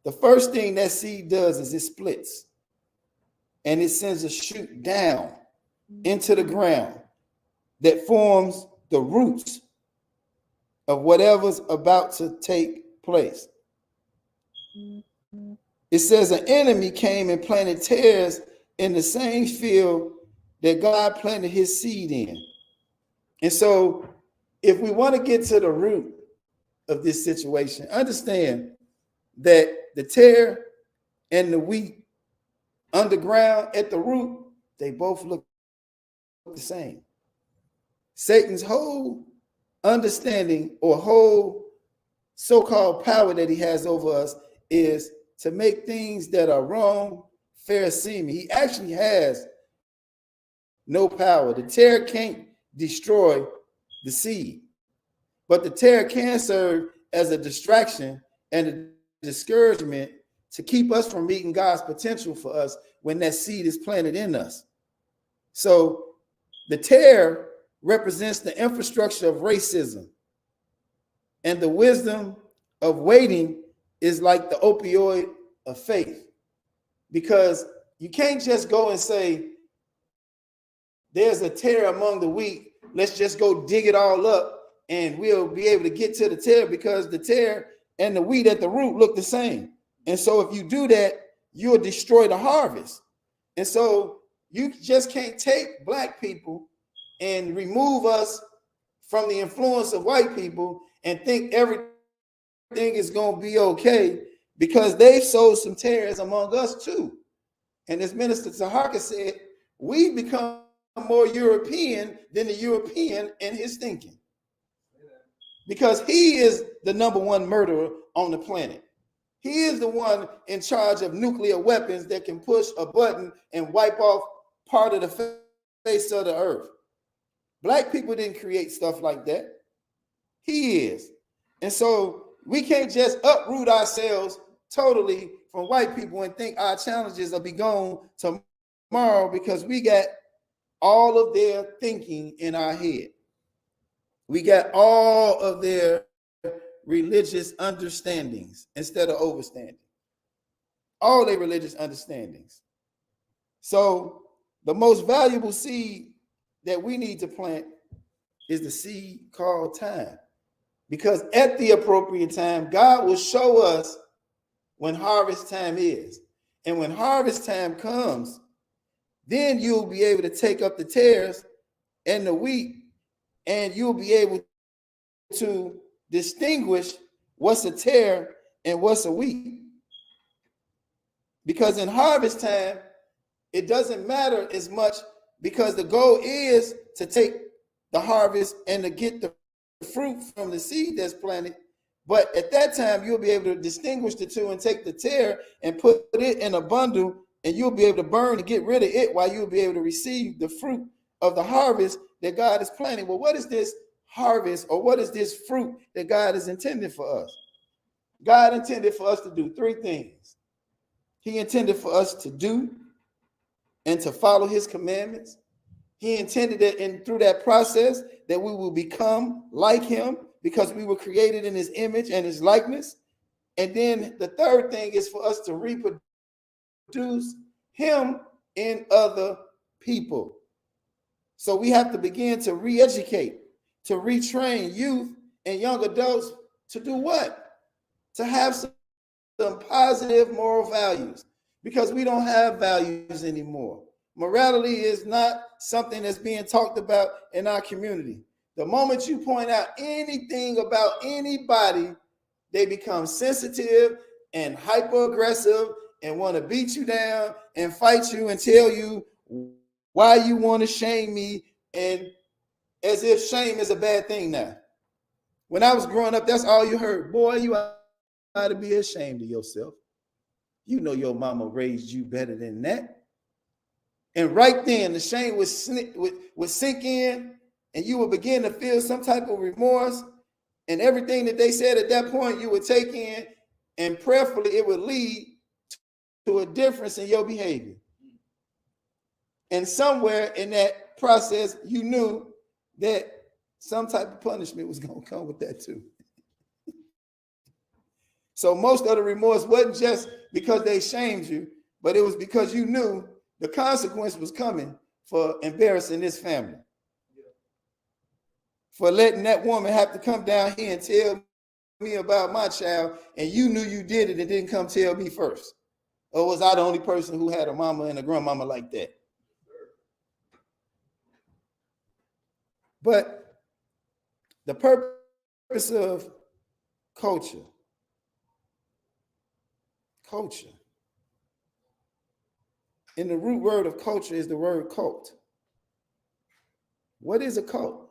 the first thing that seed does is it splits, and it sends a shoot down into the ground that forms the roots of whatever's about to take place. It says an enemy came and planted tares in the same field that God planted his seed in. And so if we want to get to the root of this situation, understand that the tare and the wheat underground at the root, they both look the same. Satan's whole understanding or whole so-called power that he has over us is to make things that are wrong fair seeming. He actually has no power. The tare can't destroy the seed, but the tare can serve as a distraction and a discouragement to keep us from meeting God's potential for us when that seed is planted in us. So the tare represents the infrastructure of racism, and the wisdom of waiting is like the opioid of faith, because you can't just go and say there's a tare among the wheat let's just go dig it all up and we'll be able to get to the tare, because the tare and the wheat at the root look the same. And so if you do that, you'll destroy the harvest. And so you just can't take black people and remove us from the influence of white people and think everything is going to be okay, because they've sowed some tares among us too. And as Minister Taharka said, we become more European than the European in his thinking, because he is the number one murderer on the planet. He is the one in charge of nuclear weapons that can push a button and wipe off part of the face of the earth. Black people didn't create stuff like that. He is. And so we can't just uproot ourselves totally from white people and think our challenges will be gone tomorrow because we got all of their thinking in our head. We got all of their religious understandings instead of overstanding. All their religious understandings. So the most valuable seed that we need to plant is the seed called time. Because at the appropriate time, God will show us when harvest time is. And when harvest time comes, then you'll be able to take up the tares and the wheat, and you'll be able to distinguish what's a tare and what's a wheat. Because in harvest time, it doesn't matter as much, because the goal is to take the harvest and to get the fruit from the seed that's planted. But at that time, you'll be able to distinguish the two and take the tare and put it in a bundle, and you'll be able to burn and get rid of it while you'll be able to receive the fruit of the harvest that God is planting. Well, what is this harvest, or what is this fruit that God is intended for us? God intended for us to do three things. He intended for us to do and to follow his commandments. He intended that through that process that we will become like him, because we were created in his image and his likeness. And then the third thing is for us to reproduce him in other people. So we have to begin to re-educate, to retrain youth and young adults to do what? To have some positive moral values, because we don't have values anymore. Morality is not something that's being talked about in our community. The moment you point out anything about anybody, they become sensitive and hyper aggressive and want to beat you down and fight you and tell you why you want to shame me, and as if shame is a bad thing now. When I was growing up, that's all you heard. Boy, you ought to be ashamed of yourself. You know your mama raised you better than that. And right then, the shame would sink in, and you would begin to feel some type of remorse. And everything that they said at that point, you would take in, and prayerfully, it would lead to a difference in your behavior. And somewhere in that process, you knew that some type of punishment was going to come with that too. So most of the remorse wasn't just because they shamed you, but it was because you knew the consequence was coming for embarrassing this family. For letting that woman have to come down here and tell me about my child, and you knew you did it and didn't come tell me first. Or was I the only person who had a mama and a grandmama like that? But the purpose of culture, in the root word of culture is the word cult. What is a cult?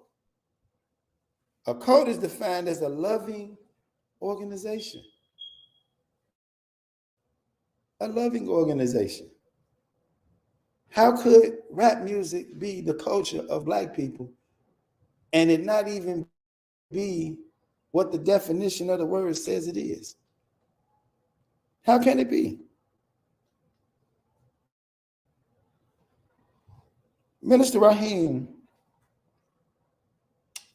A cult is defined as a loving organization. A loving organization. How could rap music be the culture of Black people and it not even be what the definition of the word says it is? How can it be? Minister Raheem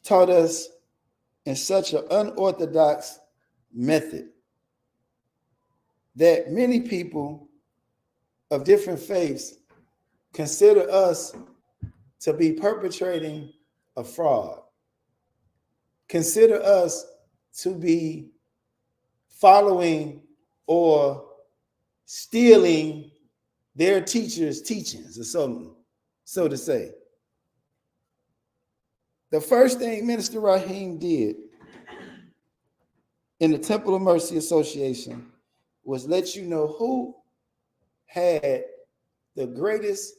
taught us in such an unorthodox method that many people of different faiths consider us to be perpetrating a fraud. Consider us to be following or stealing their teachers' teachings, or something, so to say. The first thing Minister Raheem did in the Temple of Mercy Association was let you know who had the greatest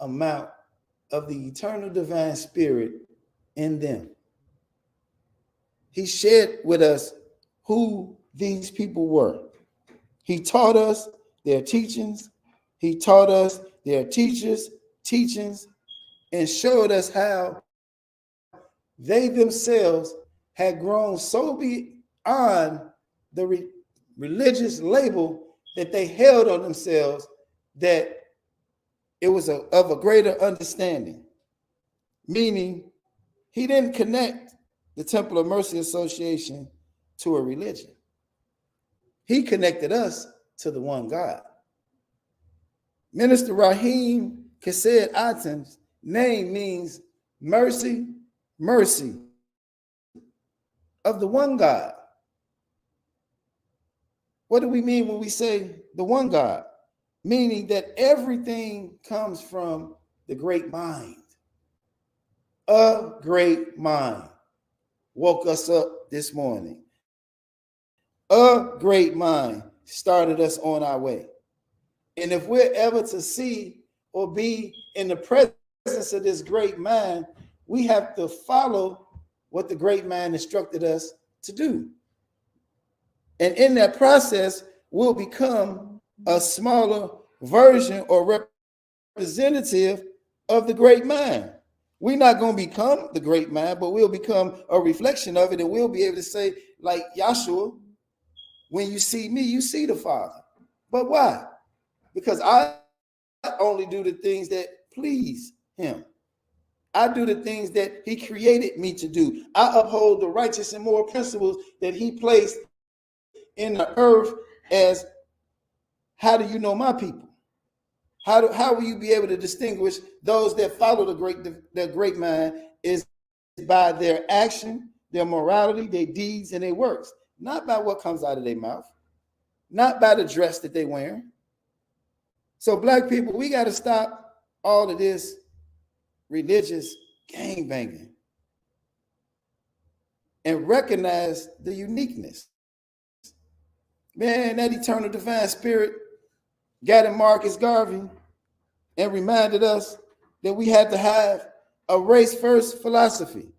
amount of the eternal divine spirit in them. He shared with us who these people were. He taught us their teachings. He taught us their teachers' teachings and showed us how they themselves had grown so beyond the religious label that they held on themselves that it was of a greater understanding. Meaning, he didn't connect the Temple of Mercy Association to a religion. He connected us to the one God. Minister Raheem Kased Aten's name means mercy, mercy of the one God. What do we mean when we say the one God? Meaning that everything comes from the great mind. A great mind woke us up this morning. A great mind started us on our way. And if we're ever to see or be in the presence of this great mind, we have to follow what the great mind instructed us to do. And in that process, we'll become a smaller version or representative of the great mind. We're not going to become the great mind, but we'll become a reflection of it, and we'll be able to say, like YASHUA, when you see me, you see the Father. But why? Because I only do the things that please him. I do the things that he created me to do. I uphold the righteous and moral principles that he placed in the earth. As how do you know my people? How will you be able to distinguish those that follow the great mind is by their action, their morality, their deeds, and their works, not by what comes out of their mouth, not by the dress that they're wearing. So black people, we got to stop all of this religious gangbanging and recognize the uniqueness. Man, that eternal divine spirit got in Marcus Garvey and reminded us that we had to have a race-first philosophy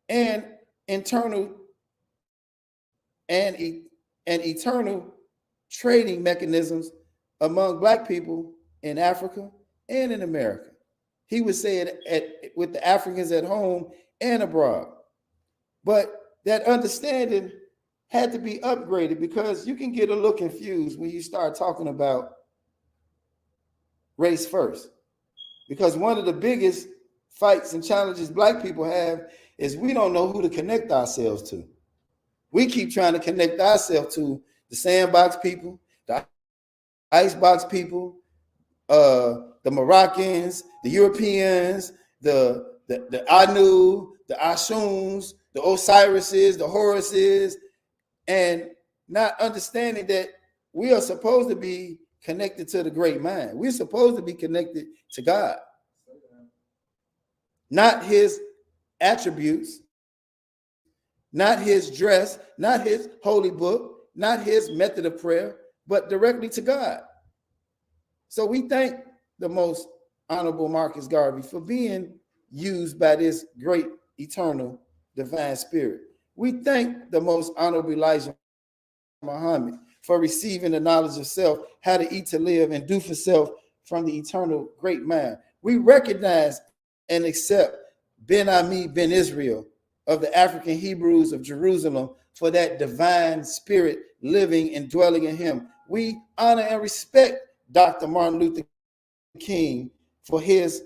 and internal and eternal trading mechanisms among black people in Africa and in America. He would say it with the Africans at home and abroad. But that understanding had to be upgraded, because you can get a little confused when you start talking about race first. Because one of the biggest fights and challenges black people have is we don't know who to connect ourselves to. We keep trying to connect ourselves to the sandbox people, the icebox people, the Moroccans, the Europeans, the Anu, the Ashuns, the Osirises, the Horuses, and not understanding that we are supposed to be connected to the great mind. We're supposed to be connected to God, not his attributes, not his dress, not his holy book, not his method of prayer, but directly to God. So we thank the most honorable Marcus Garvey for being used by this great eternal divine spirit. We thank the most honorable Elijah Muhammad for receiving the knowledge of self, how to eat, to live, and do for self from the eternal great mind. We recognize and accept Ben Ami Ben Israel of the African Hebrews of Jerusalem for that divine spirit living and dwelling in him. We honor and respect Dr. Martin Luther King for his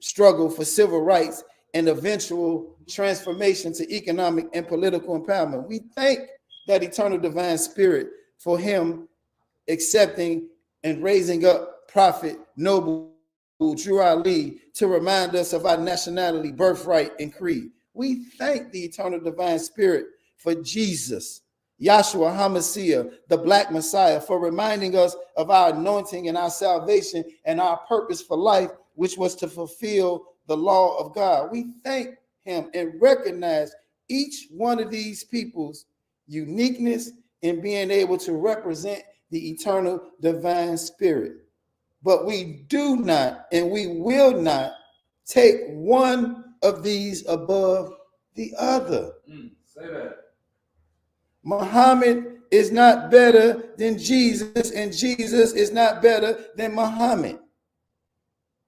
struggle for civil rights and eventual transformation to economic and political empowerment. We thank that eternal divine spirit for him accepting and raising up Prophet Noble Drew Ali to remind us of our nationality, birthright, and creed. We thank the eternal divine spirit for Jesus, YASHUA HaMashiach, the Black Messiah, for reminding us of our anointing and our salvation and our purpose for life, which was to fulfill the law of God. We thank him and recognize each one of these people's uniqueness in being able to represent the eternal divine spirit. But we do not and we will not take one of these above the other. Say that. Muhammad is not better than Jesus, and Jesus is not better than Muhammad.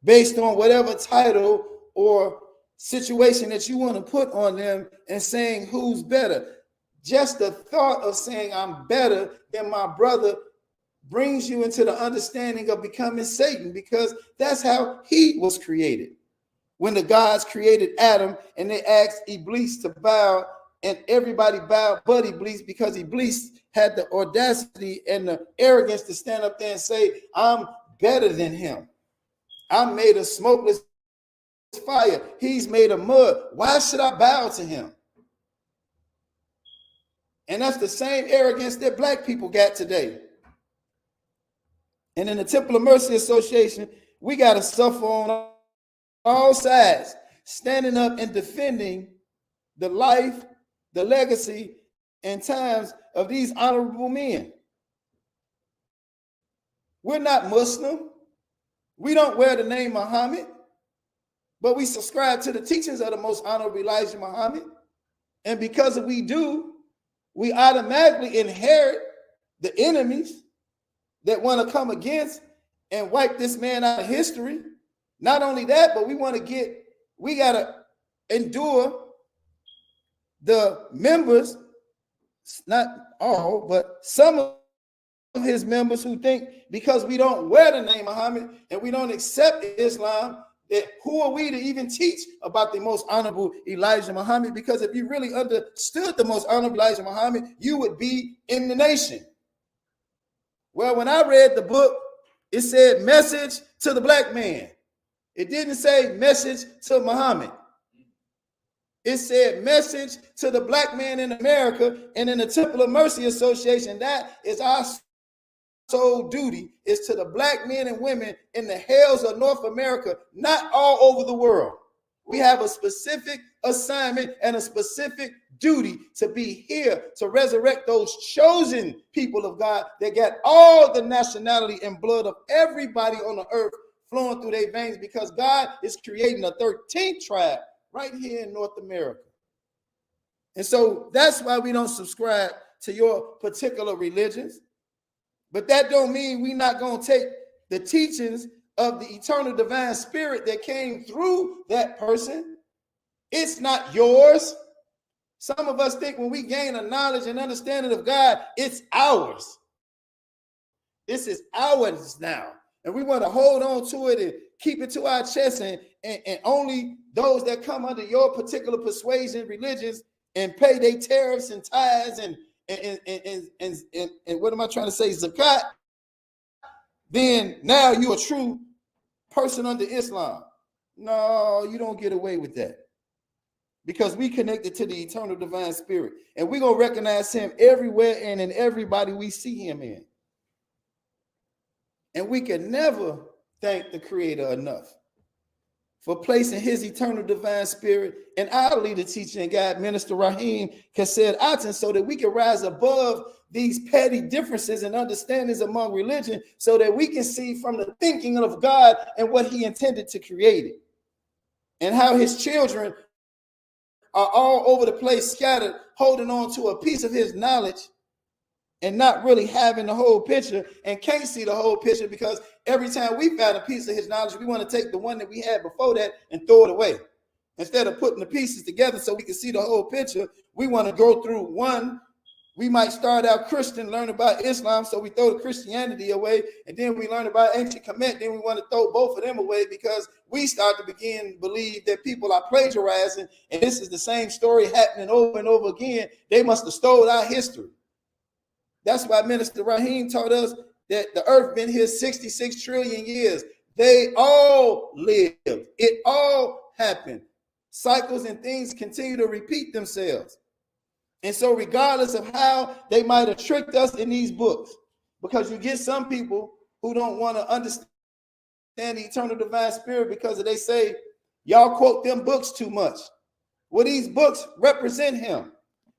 Based on whatever title or situation that you want to put on them and saying who's better. Just the thought of saying I'm better than my brother brings you into the understanding of becoming Satan, because that's how he was created. When the gods created Adam and they asked Iblis to bow, and everybody bowed but Iblis, because Iblis had the audacity and the arrogance to stand up there and say, I'm better than him. I'm made of smokeless fire. He's made of mud. Why should I bow to him? And that's the same arrogance that black people got today. And in the Temple of Mercy Association, we got to suffer on all sides, standing up and defending the life, the legacy, and times of these honorable men. We're not Muslim. We don't wear the name Muhammad, but we subscribe to the teachings of the most honorable Elijah Muhammad. And because we do, we automatically inherit the enemies that want to come against and wipe this man out of history. Not only that, but we got to endure the members, not all, but some of his members who think because we don't wear the name Muhammad and we don't accept Islam, that who are we to even teach about the most honorable Elijah Muhammad? Because if you really understood the most honorable Elijah Muhammad, you would be in the nation. Well, when I read the book, it said message to the black man. It didn't say message to Muhammad. It said message to the black man in America, and in the Temple of Mercy Association, that is our sole duty, is to the black men and women in the hells of North America, not all over the world. We have a specific assignment and a specific duty to be here to resurrect those chosen people of God that got all the nationality and blood of everybody on the earth flowing through their veins, because God is creating a 13th tribe right here in North America. And so that's why we don't subscribe to your particular religions. But that don't mean we're not going to take the teachings of the eternal divine spirit that came through that person. It's not yours. Some of us think when we gain a knowledge and understanding of God, it's ours. This is ours now. And we want to hold on to it and keep it to our chest, and only those that come under your particular persuasion, religions, and pay their tariffs and tithes and what am I trying to say, zakat, then now you're a true person under Islam. No, you don't get away with that, because we connected to the eternal divine spirit, and we're going to recognize him everywhere and in everybody we see him in. And we can never thank the Creator enough for placing his eternal divine spirit in our leader, teacher, and guide, Minister Raheem Kassed Aten, so that we can rise above these petty differences and understandings among religion, so that we can see from the thinking of God and what he intended to create it, and how his children are all over the place, scattered, holding on to a piece of his knowledge and not really having the whole picture, and can't see the whole picture, because every time we found a piece of his knowledge, we want to take the one that we had before that and throw it away. Instead of putting the pieces together so we can see the whole picture, we want to go through one. We might start out Christian, learn about Islam, so we throw the Christianity away, and then we learn about ancient Kemet, then we want to throw both of them away, because we start to begin to believe that people are plagiarizing, and this is the same story happening over and over again. They must have stole our history. That's why Minister Raheem taught us that the earth been here 66 trillion years. They all lived. It all happened. Cycles and things continue to repeat themselves. And so regardless of how they might have tricked us in these books, because you get some people who don't want to understand the eternal divine spirit because they say, y'all quote them books too much. Well, these books represent him.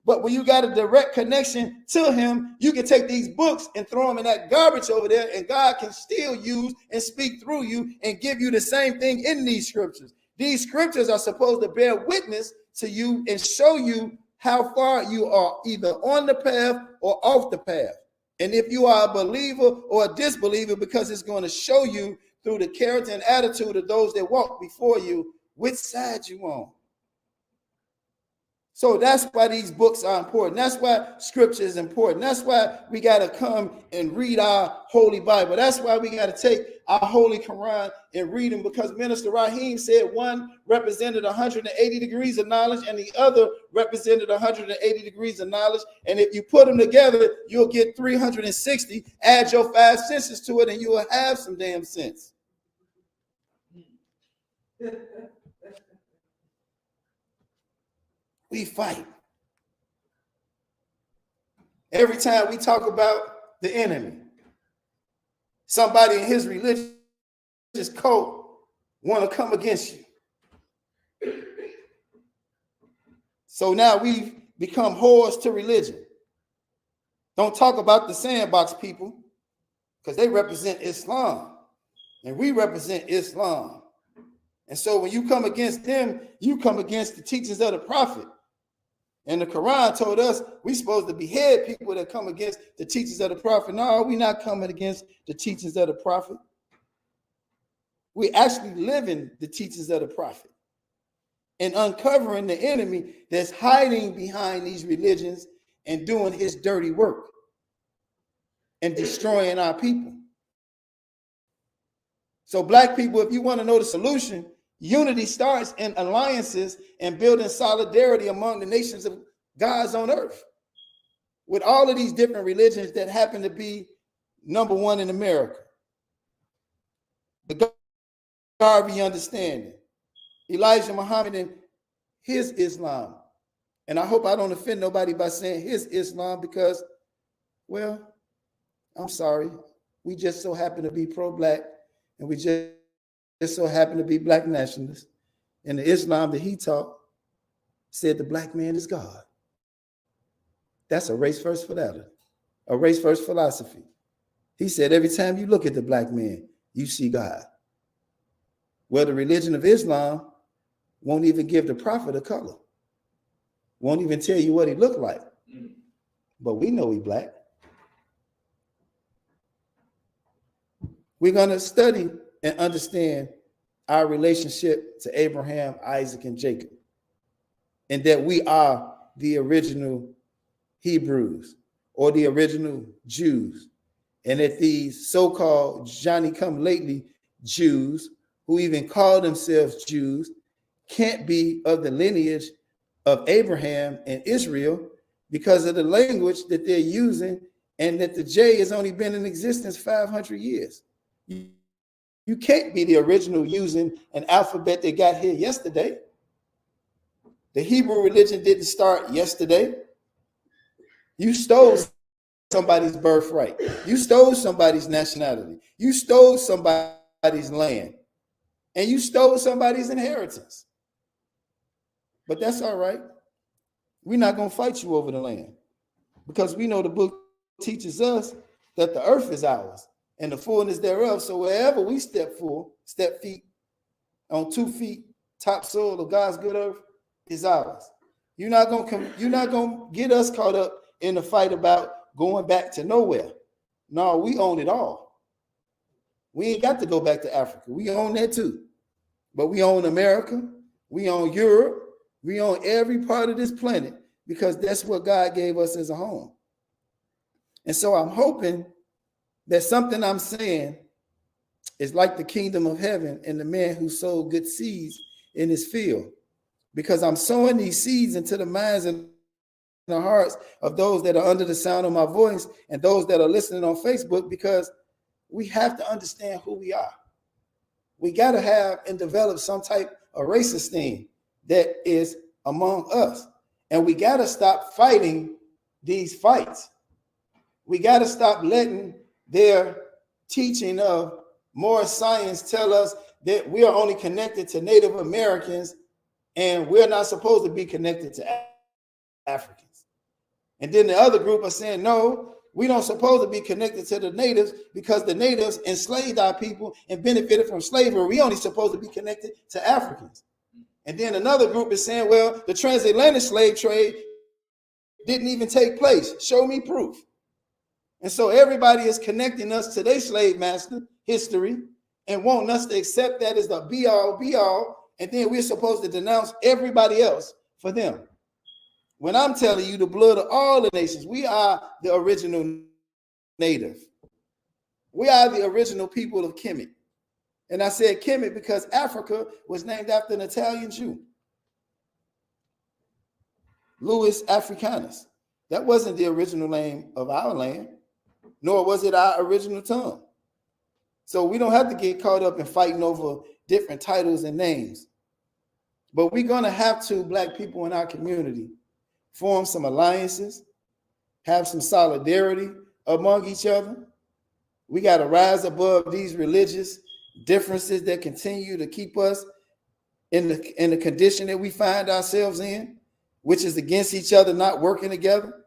But when you got a direct connection to him, you can take these books and throw them in that garbage over there, and God can still use and speak through you and give you the same thing in these scriptures. These scriptures are supposed to bear witness to you and show you how far you are either on the path or off the path. And if you are a believer or a disbeliever, because it's going to show you through the character and attitude of those that walk before you, which side you on. So that's why these books are important. That's why scripture is important. That's why we got to come and read our Holy Bible. That's why we got to take our Holy Quran and read them, because Minister Raheem said one represented 180 degrees of knowledge and the other represented 180 degrees of knowledge. And if you put them together, you'll get 360. Add your 5 senses to it and you will have some damn sense. We fight. Every time we talk about the enemy, somebody in his religious cult want to come against you. So now we've become whores to religion. Don't talk about the sandbox people, because they represent Islam and we represent Islam. And so when you come against them, you come against the teachings of the prophet. And the Quran told us we're supposed to behead people that come against the teachings of the prophet. No, we're not coming against the teachings of the prophet. We're actually living the teachings of the prophet and uncovering the enemy that's hiding behind these religions and doing his dirty work and destroying our people. So black people, if you want to know the solution, unity starts in alliances and building solidarity among the nations of gods on earth, with all of these different religions that happen to be number one in America. The Garvey understanding, Elijah Muhammad and his Islam. And I hope I don't offend nobody by saying his Islam, because, well, I'm sorry, we just so happen to be pro-black, and we just so happen to be black nationalists. And the Islam that he taught said the black man is God. That's a race-first philosophy, a race-first philosophy. He said every time you look at the black man, you see God. Well, the religion of Islam won't even give the prophet a color, won't even tell you what he looked like. But we know he black. We're going to study and understand our relationship to Abraham, Isaac, and Jacob, and that we are the original Hebrews or the original Jews, and that these so-called Johnny-come-lately Jews, who even call themselves Jews, can't be of the lineage of Abraham and Israel because of the language that they're using, and that the J has only been in existence 500 years. You can't be the original using an alphabet that got here yesterday. The Hebrew religion didn't start yesterday. You stole somebody's birthright. You stole somebody's nationality. You stole somebody's land. And you stole somebody's inheritance. But that's all right. We're not going to fight you over the land, because we know the book teaches us that the earth is ours and the fullness thereof. So wherever we step feet on 2 feet, top soil of God's good earth is ours. You're not gonna get us caught up in the fight about going back to nowhere. No, we own it all. We ain't got to go back to Africa. We own that too. But we own America. We own Europe. We own every part of this planet, because that's what God gave us as a home. And so I'm hoping that something I'm saying is like the kingdom of heaven and the man who sowed good seeds in his field, because I'm sowing these seeds into the minds and the hearts of those that are under the sound of my voice and those that are listening on Facebook, because we have to understand who we are. We got to have and develop some type of race esteem that is among us. And we got to stop fighting these fights. We got to stop letting their teaching of more science tell us that we are only connected to Native Americans and we're not supposed to be connected to Africans. And then the other group are saying, no, we don't supposed to be connected to the natives because the natives enslaved our people and benefited from slavery. We only supposed to be connected to Africans. And then another group is saying, well, the transatlantic slave trade didn't even take place. Show me proof. And so everybody is connecting us to their slave master history and wanting us to accept that as the be all. And then we're supposed to denounce everybody else for them. When I'm telling you the blood of all the nations, we are the original native. We are the original people of Kemet. And I said Kemet because Africa was named after an Italian Jew, Louis Africanus. That wasn't the original name of our land, nor was it our original tongue. So we don't have to get caught up in fighting over different titles and names. But we're going to have to, Black people in our community, form some alliances, have some solidarity among each other. We got to rise above these religious differences that continue to keep us in the condition that we find ourselves in, which is against each other, not working together.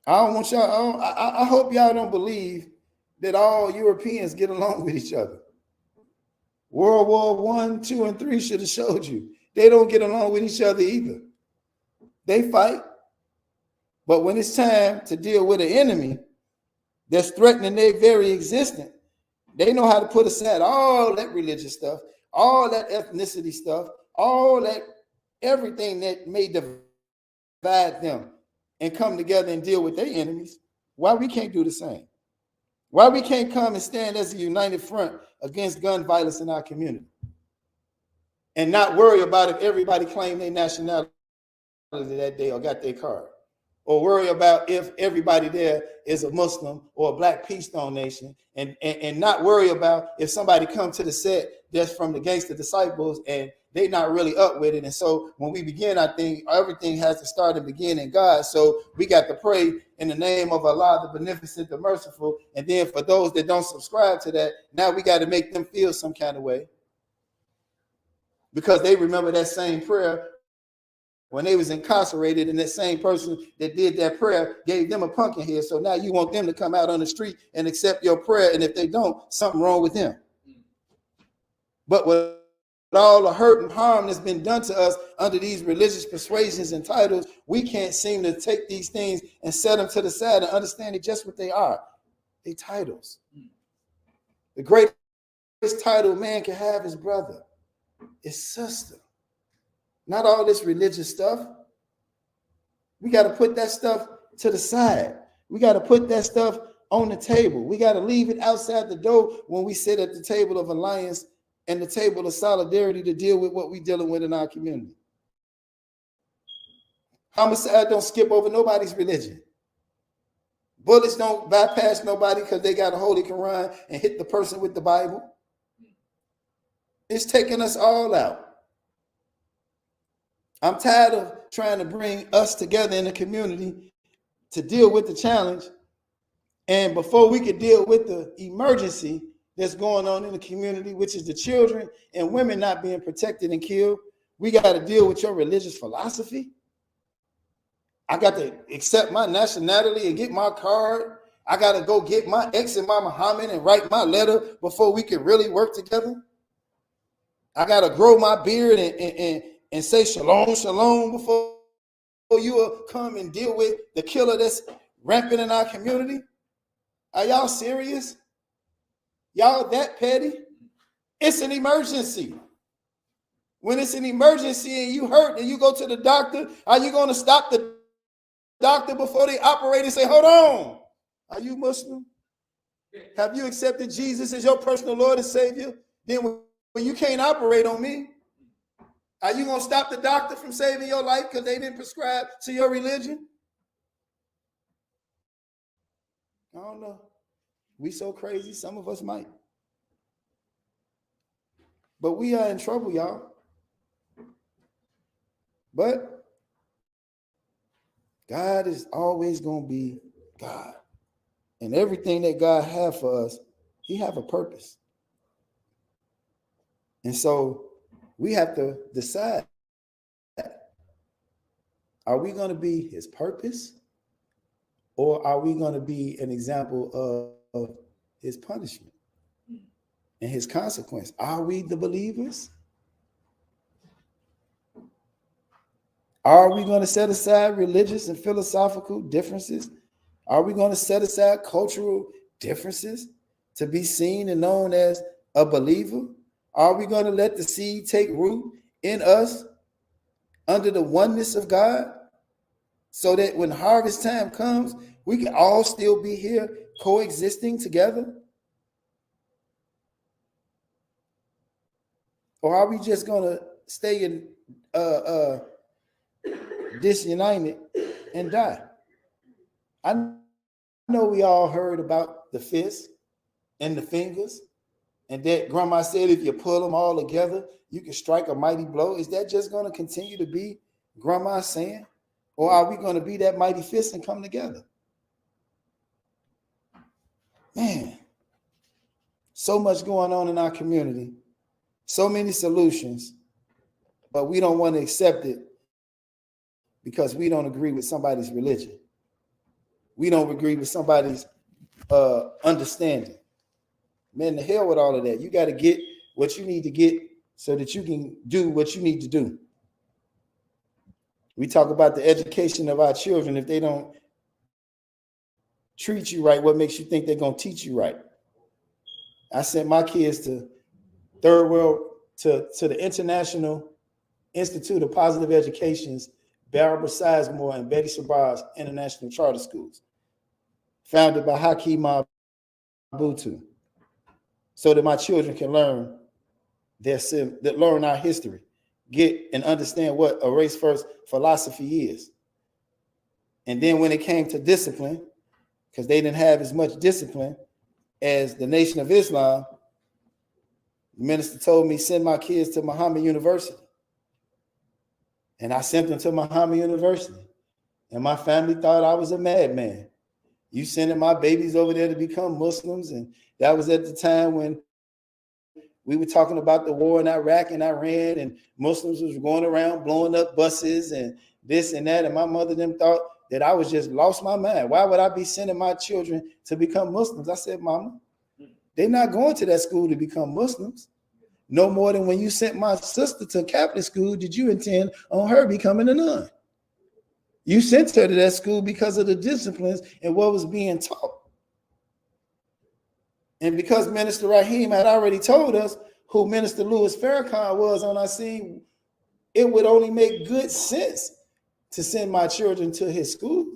I don't want y'all, I hope y'all don't believe that all Europeans get along with each other. World War I, II, and III should have showed you. They don't get along with each other either. They fight. But when it's time to deal with an enemy that's threatening their very existence, they know how to put aside all that religious stuff, all that ethnicity stuff, all that everything that may divide them and come together and deal with their enemies. Why we can't do the same? Why we can't come and stand as a united front against gun violence in our community and not worry about if everybody claimed their nationality that day or got their card, or worry about if everybody there is a Muslim or a Black Peace Stone Nation, and not worry about if somebody come to the set that's from the Gangster Disciples and they not really up with it. And so when we begin, I think everything has to start and begin in God. So we got to pray in the name of Allah, the Beneficent, the Merciful. And then for those that don't subscribe to that, now we got to make them feel some kind of way because they remember that same prayer when they was incarcerated, and that same person that did that prayer gave them a pumpkin head. So now you want them to come out on the street and accept your prayer. And if they don't, something wrong with them. But with all the hurt and harm that's been done to us under these religious persuasions and titles, we can't seem to take these things and set them to the side and understand it just what they are. They titles. The greatest title man can have is brother, is sister. Not all this religious stuff. We got to put that stuff to the side. We got to put that stuff on the table. We got to leave it outside the door when we sit at the table of alliance and the table of solidarity to deal with what we're dealing with in our community. Homicide don't skip over nobody's religion. Bullets don't bypass nobody because they got a Holy Quran and hit the person with the Bible. It's taking us all out. I'm tired of trying to bring us together in the community to deal with the challenge. And before we could deal with the emergency that's going on in the community, which is the children and women not being protected and killed, we got to deal with your religious philosophy. I got to accept my nationality and get my card. I got to go get my X and my Muhammad and write my letter before we can really work together. I got to grow my beard and say shalom, shalom before you will come and deal with the killer that's rampant in our community. Are y'all serious? Y'all that petty? It's an emergency. When it's an emergency and you hurt and you go to the doctor, are you going to stop the doctor before they operate and say, hold on, are you Muslim? Have you accepted Jesus as your personal Lord and Savior? Then when you can't operate on me, are you going to stop the doctor from saving your life because they didn't prescribe to your religion? I don't know. We so crazy, some of us might. But we are in trouble, y'all. But God is always going to be God. And everything that God has for us, he have a purpose. And so we have to decide, are we going to be his purpose, or are we going to be an example of his punishment and his consequence? Are we the believers? Are we going to set aside religious and philosophical differences? Are we going to set aside cultural differences to be seen and known as a believer? Are we going to let the seed take root in us under the oneness of God, so that when harvest time comes, we can all still be here coexisting together? Or are we just going to stay in disunited and die? I know we all heard about the fist and the fingers, and that grandma said if you pull them all together, you can strike a mighty blow. Is that just going to continue to be grandma saying? Or are we going to be that mighty fist and come together? Man, so much going on in our community, so many solutions, but we don't want to accept it because we don't agree with somebody's religion. We don't agree with somebody's understanding. Man, the hell with all of that. You got to get what you need to get so that you can do what you need to do. We talk about the education of our children. If they don't treat you right, what makes you think they're going to teach you right? I sent my kids to third world, to the International Institute of Positive Education's Barbara Sizemore and Betty Sabar's International Charter Schools, founded by Hakeem Mabutu, so that my children can learn learn our history, get and understand what a race first philosophy is. And then when it came to discipline, because they didn't have as much discipline as the Nation of Islam, the minister told me, send my kids to Muhammad University. And I sent them to Muhammad University. And my family thought I was a madman. You sending my babies over there to become Muslims? And that was at the time when we were talking about the war in Iraq and Iran, and Muslims was going around blowing up buses and this and that. And my mother them thought that I was just lost my mind. Why would I be sending my children to become Muslims? I said, Mama, they're not going to that school to become Muslims. No more than when you sent my sister to Catholic school, did you intend on her becoming a nun? You sent her to that school because of the disciplines and what was being taught. And because Minister Raheem had already told us who Minister Louis Farrakhan was on our scene, it would only make good sense to send my children to his school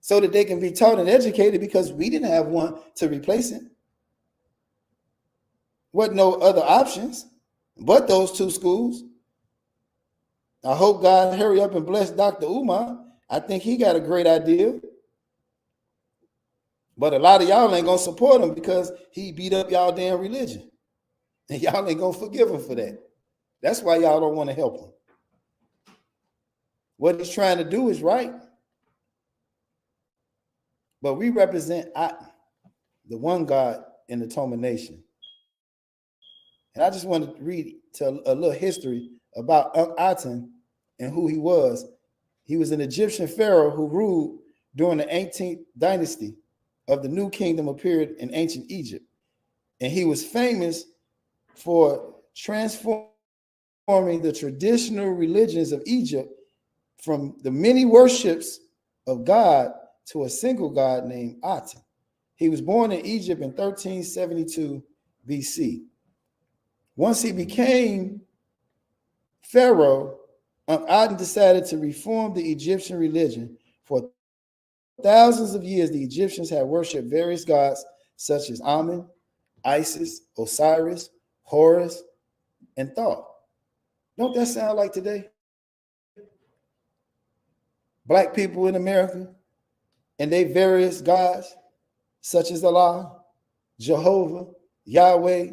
so that they can be taught and educated, because we didn't have one to replace him. Wasn't no other options but those two schools. I hope God hurry up and bless Dr. Umar. I think he got a great idea. But a lot of y'all ain't gonna support him because he beat up y'all damn religion. And y'all ain't gonna forgive him for that. That's why y'all don't want to help him. What he's trying to do is right. But we represent the one God in the Toma Nation. And I just want to read a little history about Aten and who he was. He was an Egyptian pharaoh who ruled during the 18th dynasty of the New Kingdom appeared in ancient Egypt. And he was famous for transforming the traditional religions of Egypt from the many worships of God to a single God named Aten. He was born in Egypt in 1372 BC. Once he became pharaoh, Aten decided to reform the Egyptian religion. For thousands of years, the Egyptians had worshipped various gods such as Amun, Isis, Osiris, Horus, and Thoth. Don't that sound like today? Black people in America and they various gods such as Allah, Jehovah, Yahweh,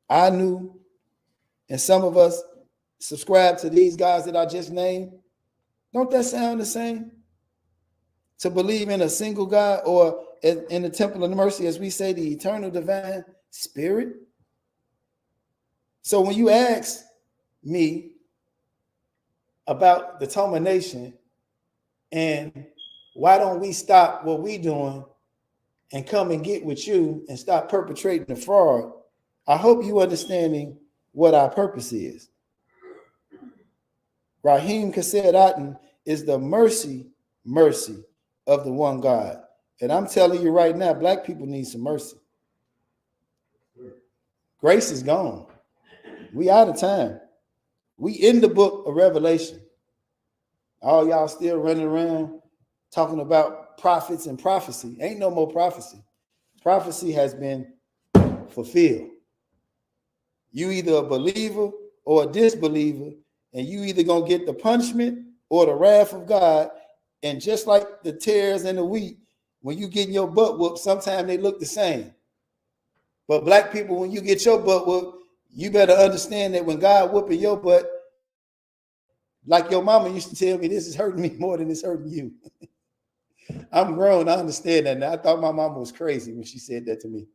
I knew, and some of us subscribe to these guys that I just named. Don't that sound the same? To believe in a single God, or in the temple of mercy, as we say, the eternal divine spirit. So when you ask me about the culmination and why don't we stop what we doing and come and get with you and stop perpetrating the fraud, I hope you understanding what our purpose is. Rahim Kasedatin is the mercy of the one God. And I'm telling you right now, black people need some mercy. Grace is gone. We out of time. We in the book of Revelation. All y'all still running around talking about prophets and prophecy. Ain't no more prophecy. Prophecy has been fulfilled. You either a believer or a disbeliever, and you either gonna get the punishment or the wrath of God. And just like the tares and the wheat, when you get your butt whooped, sometimes they look the same. But black people, when you get your butt whooped, you better understand that when God whooping your butt, like your mama used to tell me, this is hurting me more than it's hurting you. I'm grown, I understand that now. I thought my mama was crazy when she said that to me.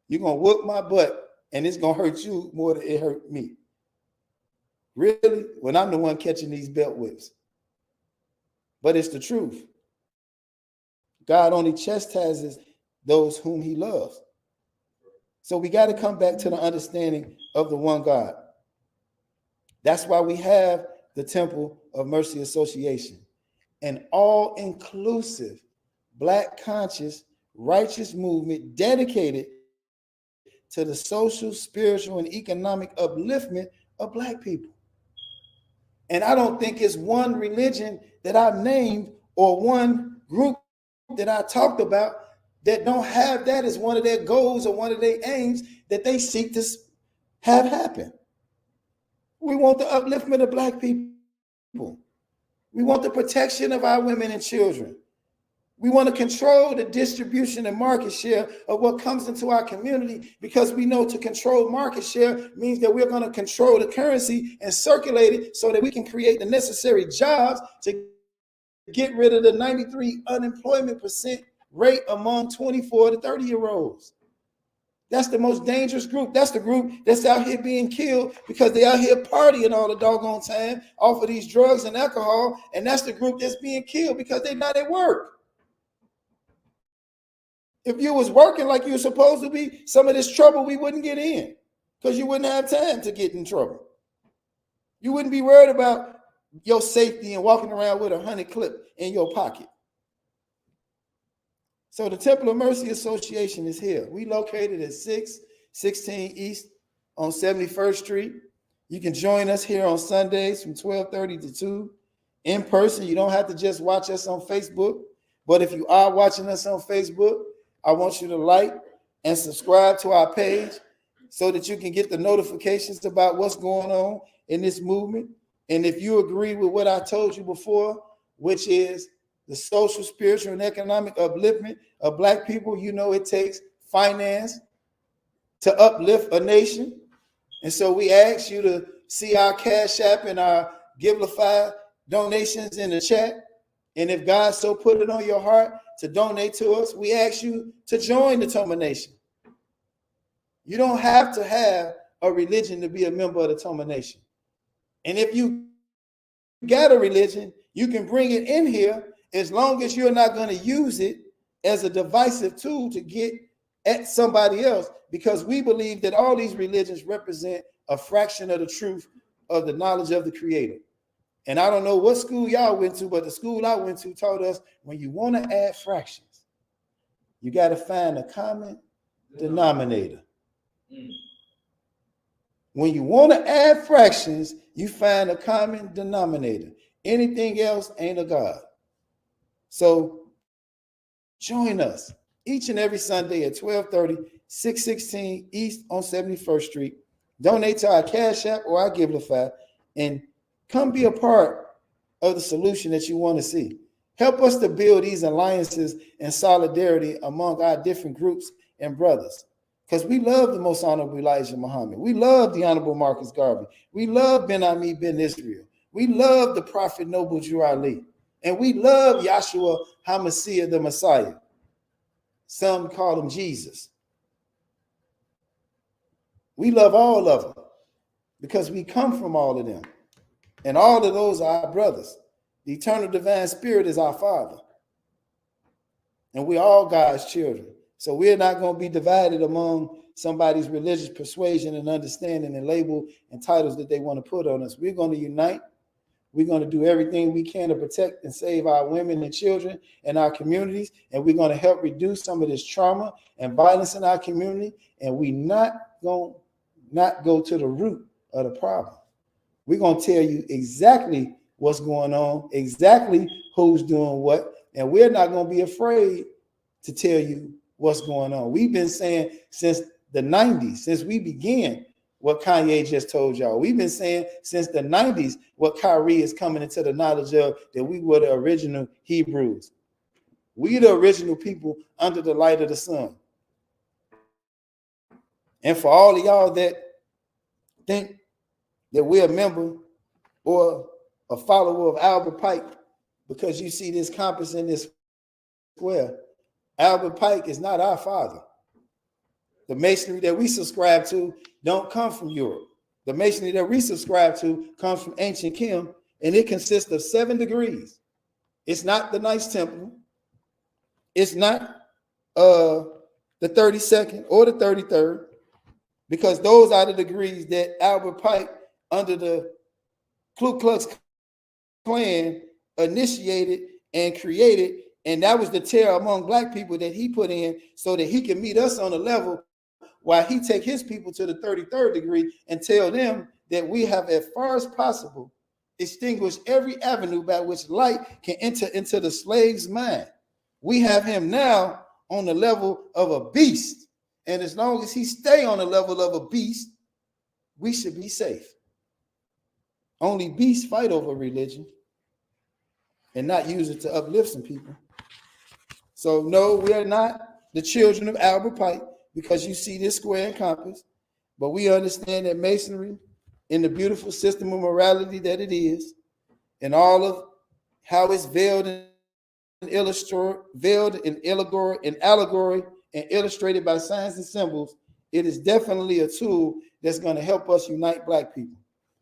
You're gonna whoop my butt and it's gonna hurt you more than it hurt me. Really? When I'm the one catching these belt whips. But it's the truth. God only chastises those whom he loves. So we got to come back to the understanding of the one God. That's why we have the Temple of Mercy Association, an all-inclusive, black conscious, righteous movement dedicated to the social, spiritual, and economic upliftment of black people. And I don't think it's one religion that I named or one group that I talked about that don't have that as one of their goals or one of their aims that they seek to have happen. We want the upliftment of black people. We want the protection of our women and children. We want to control the distribution and market share of what comes into our community, because we know to control market share means that we're going to control the currency and circulate it so that we can create the necessary jobs to get rid of the 93 unemployment percent rate among 24 to 30-year-olds. That's the most dangerous group. That's the group that's out here being killed because they out here partying all the doggone time off of these drugs and alcohol. And that's the group that's being killed because they're not at work. If you was working like you were supposed to be, some of this trouble we wouldn't get in because you wouldn't have time to get in trouble. You wouldn't be worried about your safety and walking around with a 100 clip in your pocket. So the Temple of Mercy Association is here. We located at 616 East on 71st Street. You can join us here on Sundays from 12:30 to 2 in person. You don't have to just watch us on Facebook, but if you are watching us on Facebook, I want you to like and subscribe to our page so that you can get the notifications about what's going on in this movement. And if you agree with what I told you before, which is the social, spiritual, and economic upliftment of black people, you know it takes finance to uplift a nation. And so we ask you to see our Cash App and our Givelify donations in the chat. And if God so put it on your heart to donate to us, we ask you to join the Toma Nation. You don't have to have a religion to be a member of the Toma Nation. And if you got a religion, you can bring it in here as long as you're not going to use it as a divisive tool to get at somebody else, because we believe that all these religions represent a fraction of the truth of the knowledge of the Creator. And I don't know what school y'all went to, but the school I went to taught us when you want to add fractions, you got to find a common denominator. When you want to add fractions, you find a common denominator. Anything else ain't a God. So join us each and every Sunday at 12:30, 616 East on 71st Street. Donate to our Cash App or our Givelify and come be a part of the solution that you want to see. Help us to build these alliances and solidarity among our different groups and brothers. Because we love the most honorable Elijah Muhammad. We love the honorable Marcus Garvey. We love Ben Ami Ben Israel. We love the prophet Noble Drew Ali. And we love YASHUA HaMashiach, the Messiah. Some call him Jesus. We love all of them because we come from all of them. And all of those are our brothers. The eternal divine spirit is our Father. And we're all God's children. So we're not going to be divided among somebody's religious persuasion and understanding and label and titles that they want to put on us. We're going to unite. We're going to do everything we can to protect and save our women and children and our communities. And we're going to help reduce some of this trauma and violence in our community. And we're not going to not go to the root of the problem. We're going to tell you exactly what's going on, exactly who's doing what. And we're not going to be afraid to tell you what's going on. We've been saying since the 90s, since we began, what Kanye just told y'all. We've been saying since the 90s what Kyrie is coming into the knowledge of, that we were the original Hebrews. We the original people under the light of the sun. And for all of y'all that think that we're a member or a follower of Albert Pike because you see this compass in this square, Albert Pike is not our father. The masonry that we subscribe to don't come from Europe. The masonry that we subscribe to comes from ancient Kim, and it consists of 7 degrees. It's not the Knights Templar. It's not the 32nd or the 33rd, because those are the degrees that Albert Pike, under the Ku Klux Klan, initiated and created. And that was the terror among black people that he put in so that he can meet us on a level while he take his people to the 33rd degree and tell them that we have, as far as possible, extinguished every avenue by which light can enter into the slave's mind. We have him now on the level of a beast. And as long as he stay on the level of a beast, we should be safe. Only beasts fight over religion and not use it to uplift some people. So no, we are not the children of Albert Pike because you see this square and compass, but we understand that masonry, in the beautiful system of morality that it is, and all of how it's veiled in allegory and illustrated by signs and symbols, it is definitely a tool that's going to help us unite black people,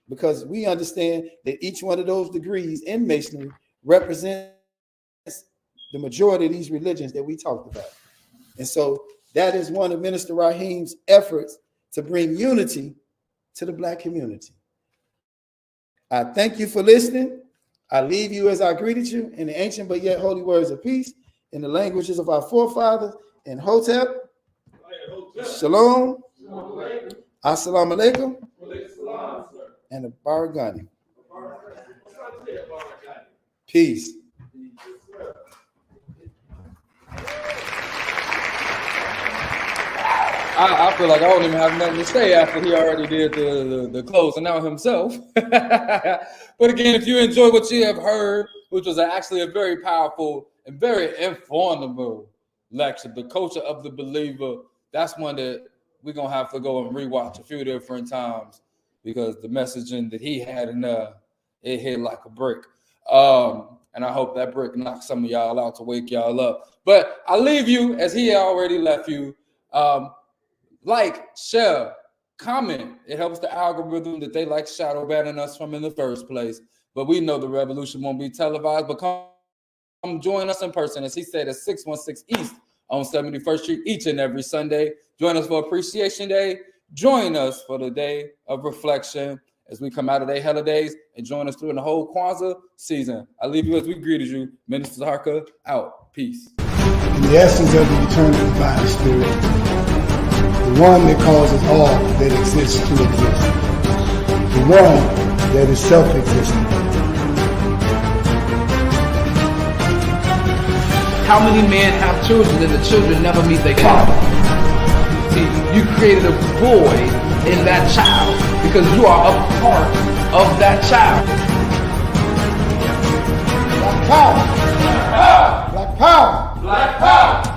because we understand that each one of those degrees in masonry represents the majority of these religions that we talked about. And so that is one of Minister Raheem's efforts to bring unity to the black community. I thank you for listening. I leave you as I greeted you in the ancient but yet holy words of peace, in the languages of our forefathers, in Hotep, Shalom, Assalamu alaikum, and the Baragani. Peace. I feel like I don't even have nothing to say after he already did the closing out himself. But again, if you enjoy what you have heard, which was actually a very powerful and very informative lecture, The Culture of the Believer, that's one that we're going to have to go and rewatch a few different times, because the messaging that he had in there, it hit like a brick. And I hope that brick knocks some of y'all out to wake y'all up. But I leave you as he already left you. Like, share, comment. It helps the algorithm that they like shadow banning us from in the first place. But we know the revolution won't be televised. But come join us in person, as he said, at 616 East on 71st Street each and every Sunday. Join us for Appreciation Day. Join us for the day of reflection as we come out of their holidays, and join us through the whole Kwanzaa season. I leave you as we greeted you. Minister Harka, out. Peace. In the essence of the eternal divine spirit, the one that causes all that exists to exist, the one that is self-existent. How many men have children and the children never meet their father? See, you created a void in that child because you are a part of that child. Black power! Black power! Black power! Black power!